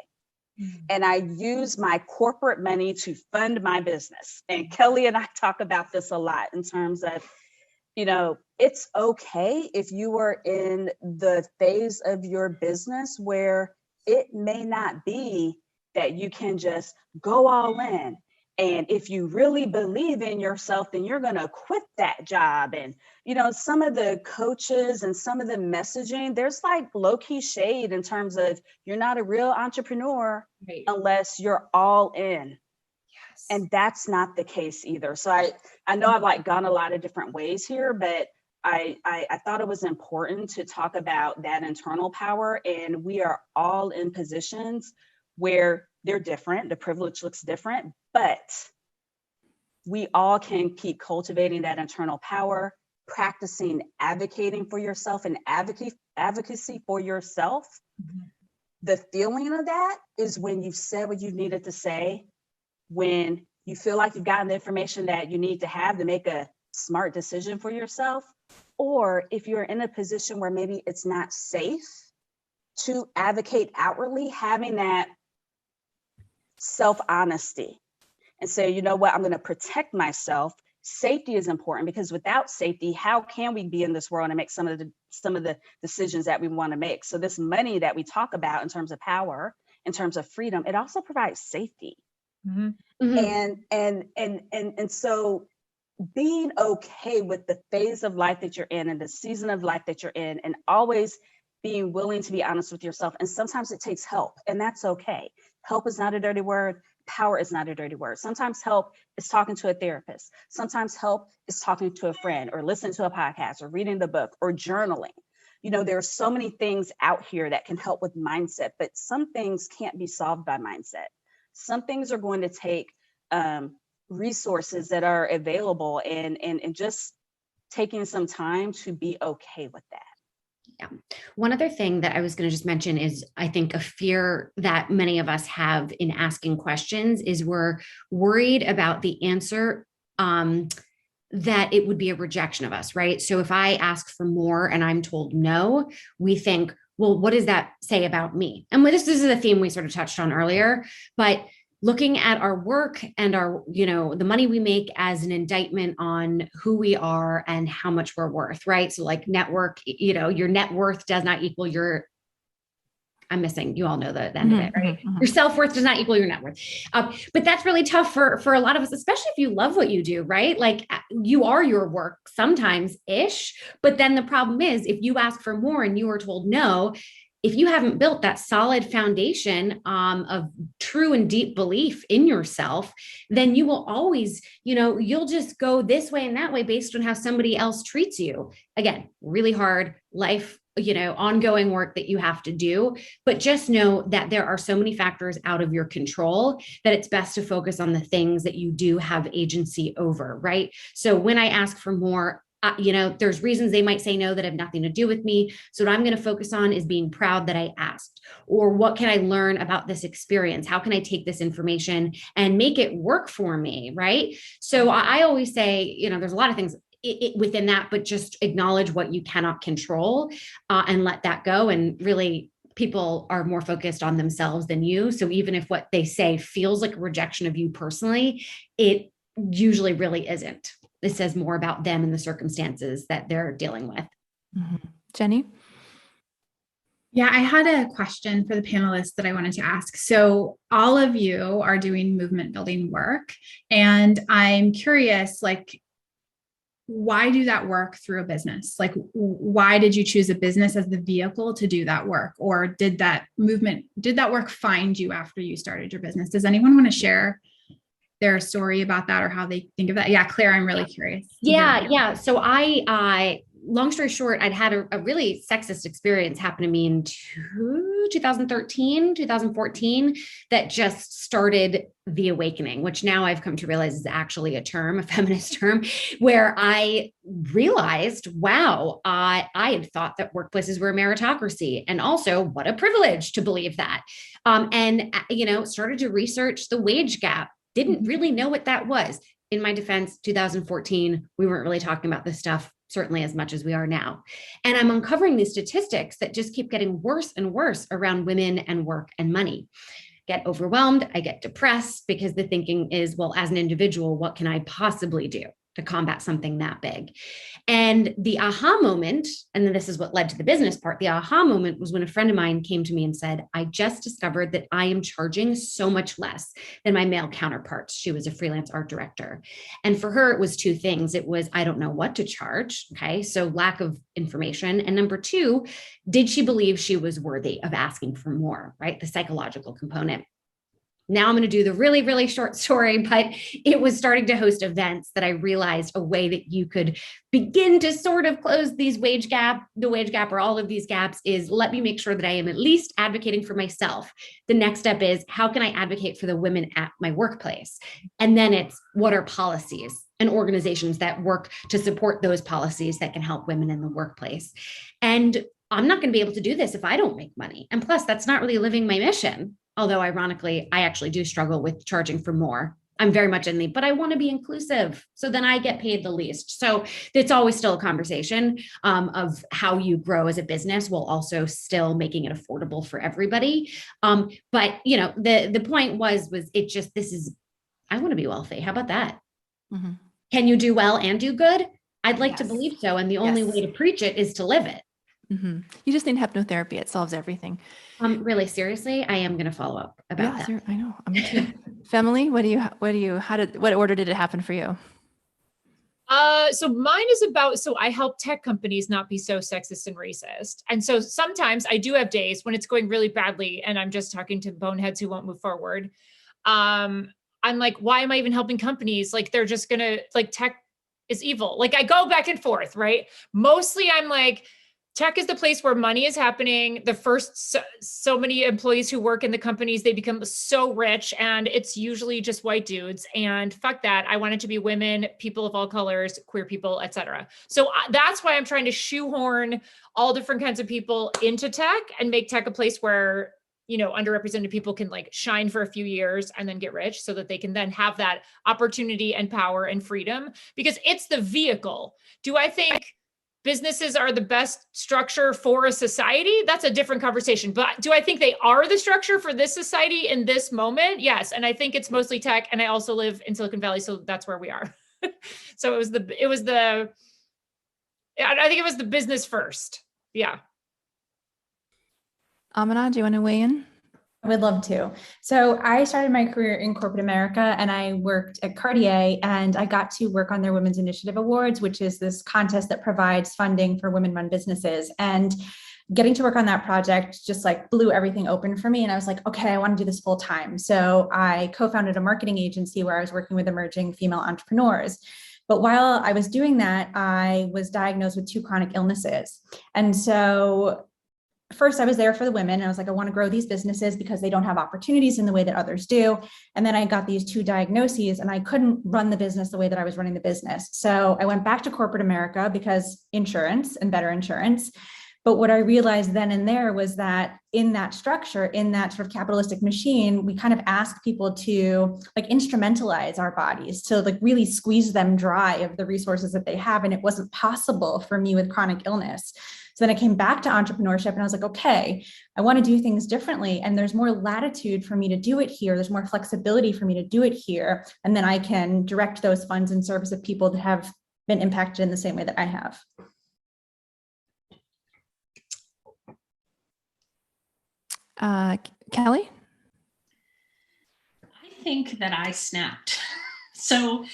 And I use my corporate money to fund my business. And Kelly and I talk about this a lot in terms of, it's okay if you are in the phase of your business where it may not be that you can just go all in. And if you really believe in yourself, then you're going to quit that job. And, some of the coaches and some of the messaging, there's like low-key shade in terms of you're not a real entrepreneur unless you're all in. Yes. And that's not the case either. So I know I've gone a lot of different ways here, but I thought it was important to talk about that internal power. And we are all in positions where they're different. The privilege looks different, but we all can keep cultivating that internal power, practicing advocating for yourself and advocacy for yourself. Mm-hmm. The feeling of that is when you've said what you needed to say, when you feel like you've gotten the information that you need to have to make a smart decision for yourself, or if you're in a position where maybe it's not safe to advocate outwardly, having that self-honesty and say, you know what, I'm going to protect myself. Safety is important because without safety, how can we be in this world and make some of the decisions that we want to make? So this money that we talk about in terms of power, in terms of freedom, it also provides safety. Mm-hmm. And so being okay with the phase of life that you're in and the season of life that you're in, and always being willing to be honest with yourself. And sometimes it takes help, and that's okay. Help is not a dirty word. Power is not a dirty word. Sometimes help is talking to a therapist. Sometimes help is talking to a friend or listening to a podcast or reading the book or journaling. There are so many things out here that can help with mindset, but some things can't be solved by mindset. Some things are going to take resources that are available and just taking some time to be okay with that. Yeah. One other thing that I was going to just mention is I think a fear that many of us have in asking questions is we're worried about the answer, that it would be a rejection of us, right? So if I ask for more and I'm told no, we think, well, what does that say about me? And this is a theme we sort of touched on earlier, but looking at our work and our, the money we make as an indictment on who we are and how much we're worth, right? So like network, your net worth does not equal you all know the end of it, right? Mm-hmm. Your self-worth does not equal your net worth. But that's really tough for a lot of us, especially if you love what you do, right? Like you are your work sometimes-ish, but then the problem is if you ask for more and you are told no, if you haven't built that solid foundation of true and deep belief in yourself, then you will always, you'll just go this way and that way based on how somebody else treats you. Again, really hard life, ongoing work that you have to do, but just know that there are so many factors out of your control that it's best to focus on the things that you do have agency over, right? So when I ask for more, there's reasons they might say no that have nothing to do with me. So what I'm going to focus on is being proud that I asked, or what can I learn about this experience? How can I take this information and make it work for me? Right. So I always say, there's a lot of things within that, but just acknowledge what you cannot control and let that go. And really, people are more focused on themselves than you. So even if what they say feels like a rejection of you personally, it usually really isn't. This says more about them and the circumstances that they're dealing with. Mm-hmm. Jenny? Yeah, I had a question for the panelists that I wanted to ask. So all of you are doing movement building work, and I'm curious, like, why do that work through a business? Like, why did you choose a business as the vehicle to do that work? Or did that work find you after you started your business? Does anyone want to share their story about that or how they think of that? Yeah, Claire, I'm really curious. Yeah. So I long story short, I'd had a really sexist experience happen to me in 2013, 2014, that just started the awakening, which now I've come to realize is actually a term, a feminist term, where I realized, wow, I had thought that workplaces were a meritocracy, and also what a privilege to believe that. And started to research the wage gap. Didn't really know what that was. In my defense, 2014, we weren't really talking about this stuff certainly as much as we are now. And I'm uncovering these statistics that just keep getting worse and worse around women and work and money. Get overwhelmed, I get depressed, because the thinking is, well, as an individual, what can I possibly do to combat something that big? And the aha moment, and then this is what led to the business part, the aha moment was when a friend of mine came to me and said, I just discovered that I am charging so much less than my male counterparts. She was a freelance art director. And for her, it was two things. It was, I don't know what to charge. Okay. So lack of information. And number two, did she believe she was worthy of asking for more, right? The psychological component. Now I'm going to do the really, really short story, but it was starting to host events that I realized a way that you could begin to sort of close the wage gap or all of these gaps is, let me make sure that I am at least advocating for myself. The next step is, how can I advocate for the women at my workplace? And then it's, what are policies and organizations that work to support those policies that can help women in the workplace? And I'm not going to be able to do this if I don't make money. And plus, that's not really living my mission. Although ironically, I actually do struggle with charging for more. I'm very much but I want to be inclusive. So then I get paid the least. So it's always still a conversation of how you grow as a business while also still making it affordable for everybody. But the point was it just, I want to be wealthy. How about that? Mm-hmm. Can you do well and do good? I'd like to believe so. And the only way to preach it is to live it. Mm-hmm. You just need hypnotherapy. It solves everything. Really, seriously, I am going to follow up about that. I know. Me too. Femily, what order did it happen for you? So mine is about, I help tech companies not be so sexist and racist. And so sometimes I do have days when it's going really badly and I'm just talking to boneheads who won't move forward. I'm like, why am I even helping companies? Like, they're just going to, like, tech is evil. Like, I go back and forth, right? Mostly I'm like, tech is the place where money is happening. The first so many employees who work in the companies, they become so rich, and it's usually just white dudes. And fuck that. I want it to be women, people of all colors, queer people, etc. So that's why I'm trying to shoehorn all different kinds of people into tech and make tech a place where, underrepresented people can, like, shine for a few years and then get rich, so that they can then have that opportunity and power and freedom, because it's the vehicle. Do I think businesses are the best structure for a society? That's a different conversation. But do I think they are the structure for this society in this moment? Yes. And I think it's mostly tech. And I also live in Silicon Valley, so that's where we are. So I think it was the business first. Yeah. Amina, do you want to weigh in? I would love to. So I started my career in corporate America, and I worked at Cartier, and I got to work on their Women's Initiative Awards, which is this contest that provides funding for women-run businesses. And getting to work on that project just, like, blew everything open for me. And I was like, okay, I want to do this full time. So I co-founded a marketing agency where I was working with emerging female entrepreneurs. But while I was doing that, I was diagnosed with 2 chronic illnesses. And so first, I was there for the women, and I was like, I want to grow these businesses because they don't have opportunities in the way that others do. And then I got these 2 diagnoses, and I couldn't run the business the way that I was running the business. So I went back to corporate America because insurance and better insurance. But what I realized then and there was that in that structure, in that sort of capitalistic machine, we kind of ask people to, like, instrumentalize our bodies, to, like, really squeeze them dry of the resources that they have. And it wasn't possible for me with chronic illness. So then I came back to entrepreneurship, and I was like, okay, I want to do things differently. And there's more latitude for me to do it here. There's more flexibility for me to do it here. And then I can direct those funds in service of people that have been impacted in the same way that I have. Kelly? I think that I snapped. So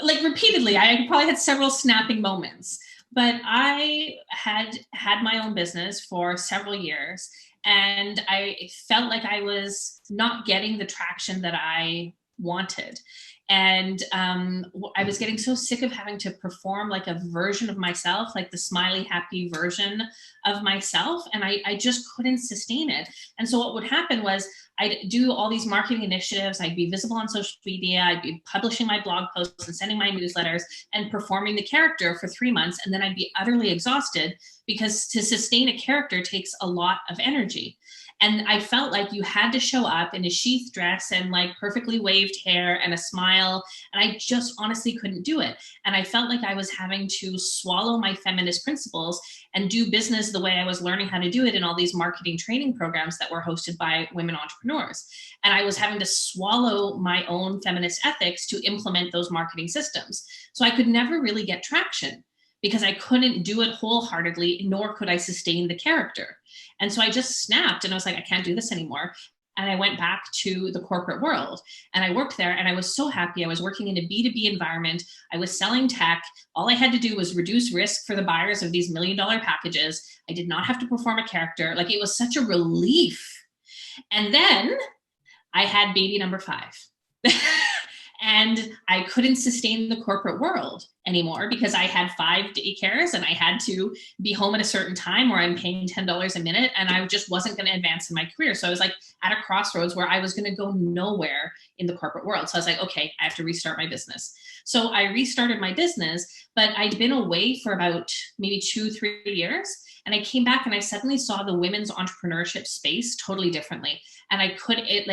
like repeatedly, I probably had several snapping moments, but I had my own business for several years, and I felt like I was not getting the traction that I wanted. And I was getting so sick of having to perform like a version of myself, like the smiley, happy version of myself. And I just couldn't sustain it. And so what would happen was I'd do all these marketing initiatives. I'd be visible on social media. I'd be publishing my blog posts and sending my newsletters and performing the character for 3 months. And then I'd be utterly exhausted, because to sustain a character takes a lot of energy. And I felt like you had to show up in a sheath dress and like perfectly waved hair and a smile. And I just honestly couldn't do it. And I felt like I was having to swallow my feminist principles and do business the way I was learning how to do it in all these marketing training programs that were hosted by women entrepreneurs. And I was having to swallow my own feminist ethics to implement those marketing systems. So I could never really get traction, because I couldn't do it wholeheartedly, nor could I sustain the character. And so I just snapped and I was like, I can't do this anymore. And I went back to the corporate world and I worked there, and I was so happy. I was working in a B2B environment. I was selling tech. All I had to do was reduce risk for the buyers of these $1 million packages. I did not have to perform a character. Like, it was such a relief. And then I had baby number 5. And I couldn't sustain the corporate world anymore, because I had 5 daycares and I had to be home at a certain time where I'm paying $10 a minute, and I just wasn't going to advance in my career. So I was like at a crossroads where I was going to go nowhere in the corporate world. So I was like, okay, I have to restart my business. So I restarted my business, but I'd been away for about maybe 2-3 years. And I came back and I suddenly saw the women's entrepreneurship space totally differently. And I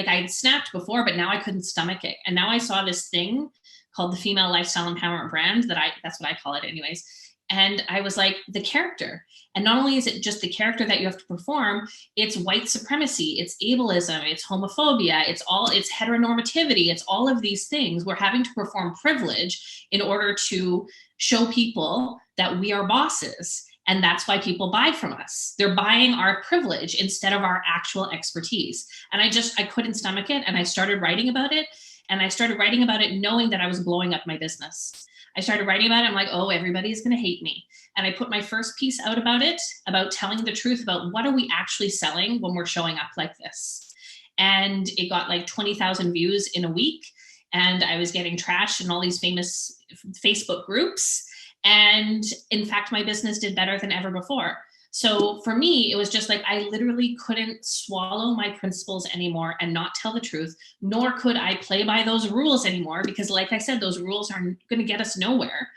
had snapped before, but now I couldn't stomach it. And now I saw this thing called the female lifestyle empowerment brand that's what I call it anyways. And I was like, the character. And not only is it just the character that you have to perform, it's white supremacy, it's ableism, it's homophobia, it's heteronormativity, it's all of these things. We're having to perform privilege in order to show people that we are bosses. And that's why people buy from us. They're buying our privilege instead of our actual expertise. And I couldn't stomach it. And I started writing about it. And I started writing about it knowing that I was blowing up my business. I started writing about it. I'm like, oh, everybody's going to hate me. And I put my first piece out about it, about telling the truth about what are we actually selling when we're showing up like this. And it got like 20,000 views in a week. And I was getting trashed in all these famous Facebook groups. And in fact, my business did better than ever before. So for me, it was just like, I literally couldn't swallow my principles anymore and not tell the truth, nor could I play by those rules anymore, because like I said, those rules aren't going to get us nowhere.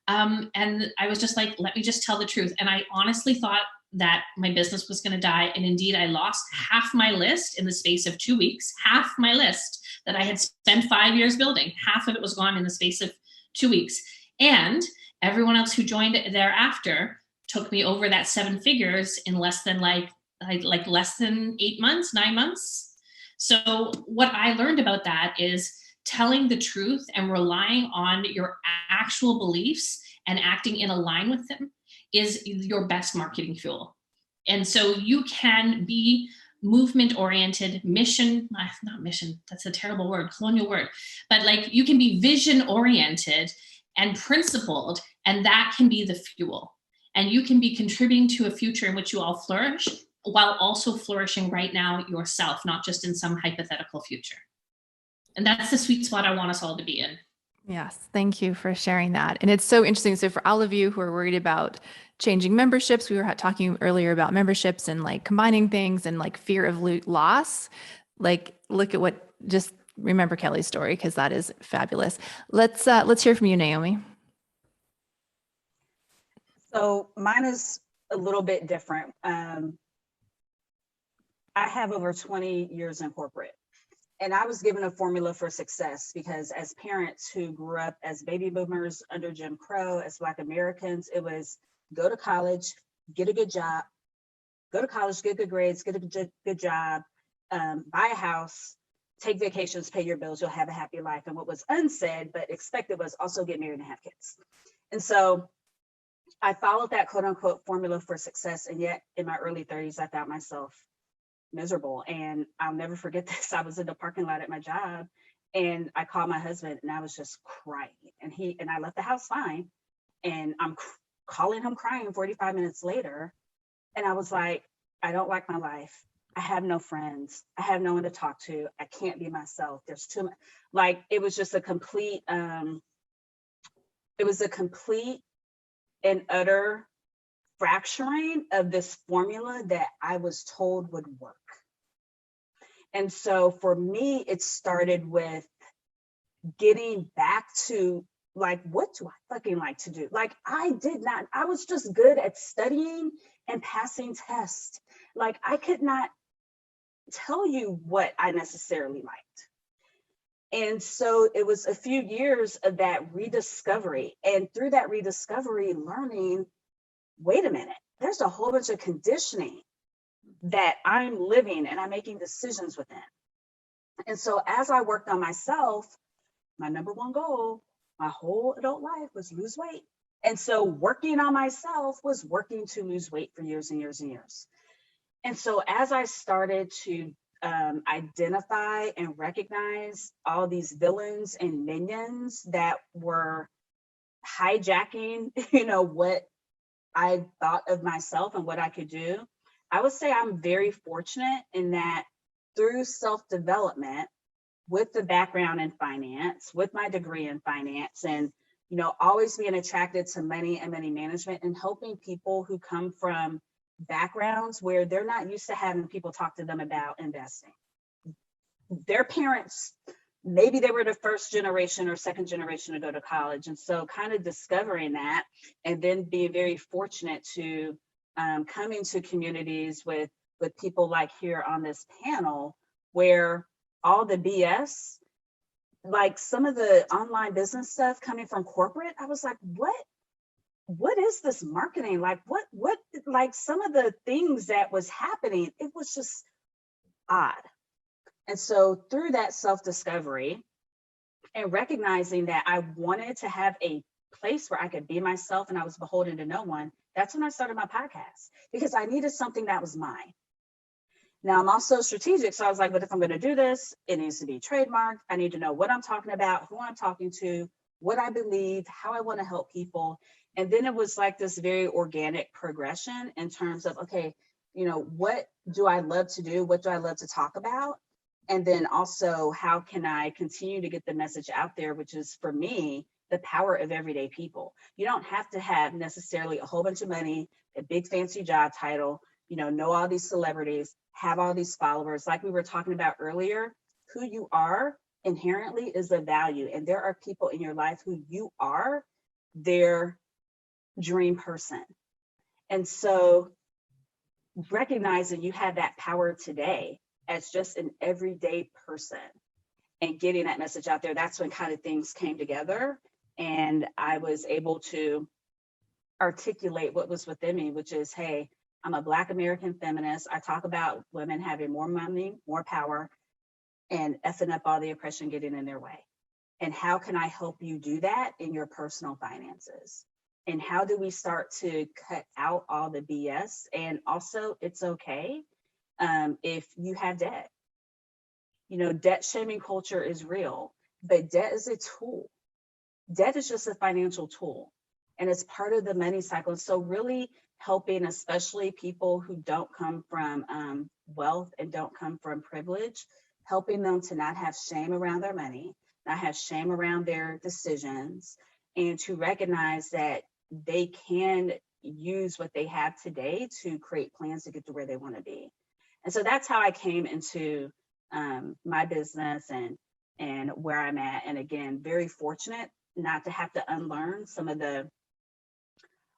And I was just like, let me just tell the truth. And I honestly thought that my business was going to die. And indeed, I lost half my list in the space of 2 weeks, half my list that I had spent 5 years building. Half of it was gone in the space of 2 weeks. And everyone else who joined thereafter took me over that 7 figures in less than less than 8 months, 9 months. So what I learned about that is telling the truth and relying on your actual beliefs and acting in line with them is your best marketing fuel. And so you can be movement oriented, not mission, that's a terrible word, colonial word, but like you can be vision oriented and principled, and that can be the fuel. And you can be contributing to a future in which you all flourish while also flourishing right now yourself, not just in some hypothetical future. And that's the sweet spot I want us all to be in. Yes, thank you for sharing that. And it's so interesting. So for all of you who are worried about changing memberships, we were talking earlier about memberships and like combining things and like fear of loss. Like, look at just remember Kelly's story, because that is fabulous. Let's hear from you, Naomi. So mine is a little bit different. I have over 20 years in corporate, and I was given a formula for success because as parents who grew up as baby boomers under Jim Crow, as Black Americans, it was go to college, get a good job, go to college, get good grades, get a good job, buy a house, take vacations, pay your bills, you'll have a happy life. And what was unsaid but expected was also get married and have kids. And so I followed that quote unquote formula for success. And yet in my early 30s, I found myself miserable. And I'll never forget this. I was in the parking lot at my job and I called my husband and I was just crying. And I left the house fine. And I'm calling him crying 45 minutes later. And I was like, I don't like my life. I have no friends. I have no one to talk to. I can't be myself. There's too much. Like, it was just a complete, and utter fracturing of this formula that I was told would work. And so for me, it started with getting back to, like, what do I fucking like to do? Like, I was just good at studying and passing tests. Like, I could not tell you what I necessarily liked. And so it was a few years of that rediscovery. And through that rediscovery, learning, wait a minute, there's a whole bunch of conditioning that I'm living and I'm making decisions within. And so as I worked on myself, my number one goal, my whole adult life, was lose weight. And so working on myself was working to lose weight for years and years and years. And so as I started to identify and recognize all these villains and minions that were hijacking, what I thought of myself and what I could do, I would say I'm very fortunate in that through self-development, with the background in finance, with my degree in finance, and always being attracted to money and money management, and helping people who come from backgrounds where they're not used to having people talk to them about investing. Their parents, maybe they were the first generation or second generation to go to college. And so kind of discovering that, and then being very fortunate to come into communities with people like here on this panel, where all the BS, like some of the online business stuff coming from corporate, I was like, what is this marketing? Like what, like some of the things that was happening, it was just odd. And so through that self-discovery and recognizing that I wanted to have a place where I could be myself and I was beholden to no one, that's when I started my podcast, because I needed something that was mine. Now I'm also strategic. So I was like, but if I'm going to do this, it needs to be trademarked. I need to know what I'm talking about, who I'm talking to, what I believe, how I want to help people. And then it was like this very organic progression in terms of, okay, what do I love to do? What do I love to talk about? And then also, how can I continue to get the message out there, which is, for me, the power of everyday people. You don't have to have necessarily a whole bunch of money, a big fancy job title, know all these celebrities, have all these followers. Like we were talking about earlier, who you are inherently is a value. And there are people in your life who you are their dream person. And so recognizing you have that power today as just an everyday person and getting that message out there, that's when kind of things came together. And I was able to articulate what was within me, which is, hey, I'm a Black American feminist. I talk about women having more money, more power, and effing up all the oppression getting in their way. And how can I help you do that in your personal finances? And how do we start to cut out all the BS? And also, it's okay if you have debt. Debt shaming culture is real, but debt is a tool. Debt is just a financial tool, and it's part of the money cycle. So really helping, especially people who don't come from wealth and don't come from privilege, helping them to not have shame around their money, not have shame around their decisions, and to recognize that they can use what they have today to create plans to get to where they want to be. And so that's how I came into my business and where I'm at. And again, very fortunate not to have to unlearn some of the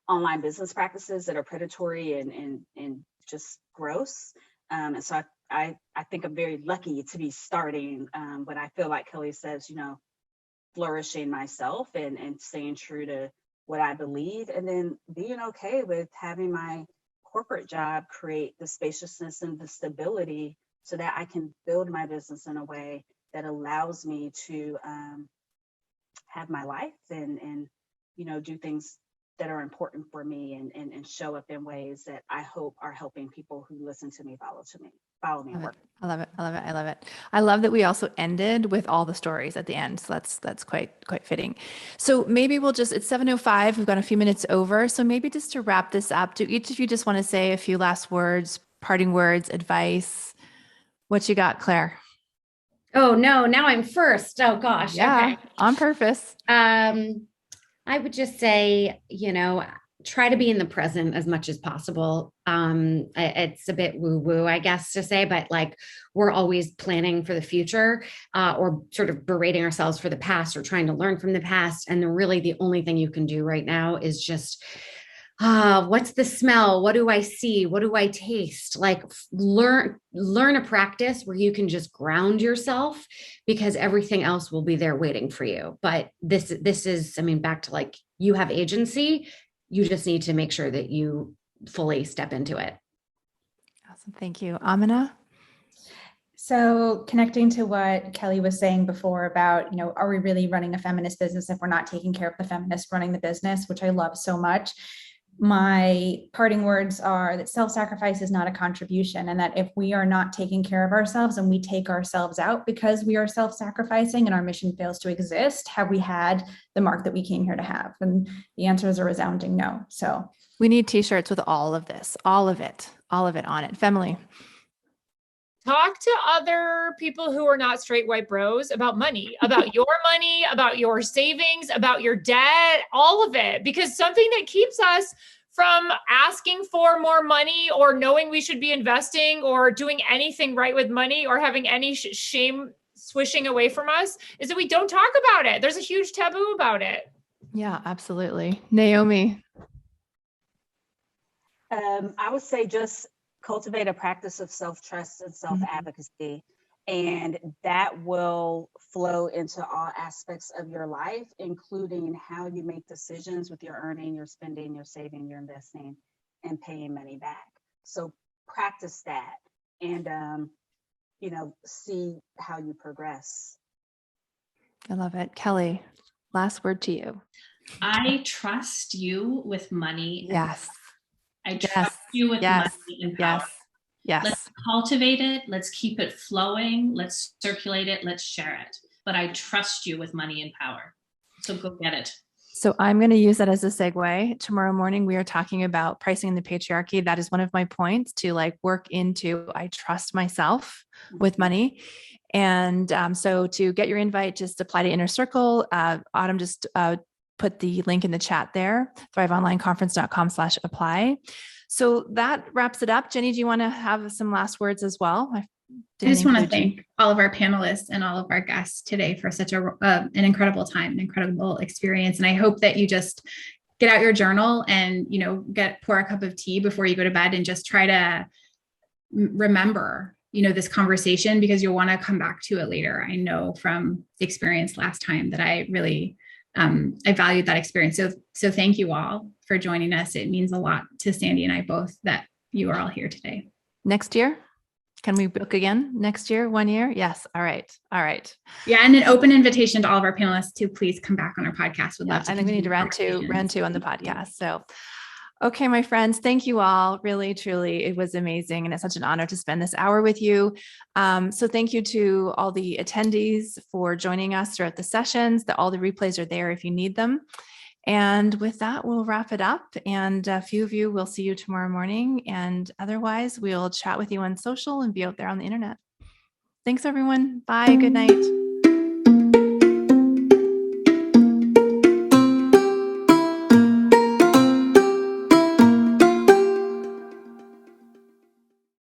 online business practices that are predatory and just gross. And so I think I'm very lucky to be starting when I feel like Kelly says, flourishing myself and staying true to what I believe, and then being okay with having my corporate job create the spaciousness and the stability so that I can build my business in a way that allows me to have my life and do things that are important for me and show up in ways that I hope are helping people who listen to me follow me at work. I love it. I love it. I love it. I love that we also ended with all the stories at the end. So that's quite fitting. So maybe we'll just, it's 7:05. We've got a few minutes over. So maybe just to wrap this up, do each of you just want to say a few last words, parting words, advice? What you got, Claire? Oh no, now I'm first. Oh gosh. Yeah, Okay. on purpose. I would just say, try to be in the present as much as possible. It's a bit woo-woo, I guess, to say, but like we're always planning for the future, or sort of berating ourselves for the past or trying to learn from the past. And really the only thing you can do right now is just, what's the smell? What do I see? What do I taste? Like learn a practice where you can just ground yourself, because everything else will be there waiting for you. But this is, back to like, you have agency. You just need to make sure that you fully step into it. Awesome. Thank you. Amina? So connecting to what Kelly was saying before about, are we really running a feminist business if we're not taking care of the feminists running the business, which I love so much. My parting words are that self-sacrifice is not a contribution, and that if we are not taking care of ourselves and we take ourselves out because we are self-sacrificing and our mission fails to exist, have we had the mark that we came here to have? And the answer is a resounding no. So we need t-shirts with all of this, all of it on it. Femily. Talk to other people who are not straight white bros about money, about your money, about your savings, about your debt, all of it. Because something that keeps us from asking for more money or knowing we should be investing or doing anything right with money or having any shame swishing away from us is that we don't talk about it. There's a huge taboo about it. Yeah, absolutely. Naomi. I would say just cultivate a practice of self-trust and self-advocacy, and that will flow into all aspects of your life, including how you make decisions with your earning, your spending, your saving, your investing, and paying money back. So practice that and, see how you progress. I love it. Kelly, last word to you. I trust you with money. Yes. I trust you with money and power. Yes. Let's cultivate it. Let's keep it flowing. Let's circulate it. Let's share it. But I trust you with money and power. So go get it. So I'm going to use that as a segue. Tomorrow morning, we are talking about pricing in the patriarchy. That is one of my points to like work into. I trust myself with money. And so to get your invite, just apply to Inner Circle. Autumn just put the link in the chat there, thriveonlineconference.com/apply. So that wraps it up. Jenny, do you want to have some last words as well? I just want to thank all of our panelists and all of our guests today for such an incredible time, an incredible experience. And I hope that you just get out your journal and, pour a cup of tea before you go to bed and just try to remember, this conversation, because you'll want to come back to it later. I know from the experience last time that I really I valued that experience. So thank you all for joining us. It means a lot to Sandy and I both that you are all here today. Next year? Can we book again next year? 1 year? Yes. All right. Yeah. And an open invitation to all of our panelists to please come back on our podcast. I think we need to run two on the podcast. So, okay, my friends, thank you all. Really, truly, it was amazing. And it's such an honor to spend this hour with you. So thank you to all the attendees for joining us throughout the sessions. All the replays are there if you need them. And with that, we'll wrap it up. And a few of you will see you tomorrow morning. And otherwise, we'll chat with you on social and be out there on the internet. Thanks, everyone. Bye. Good night.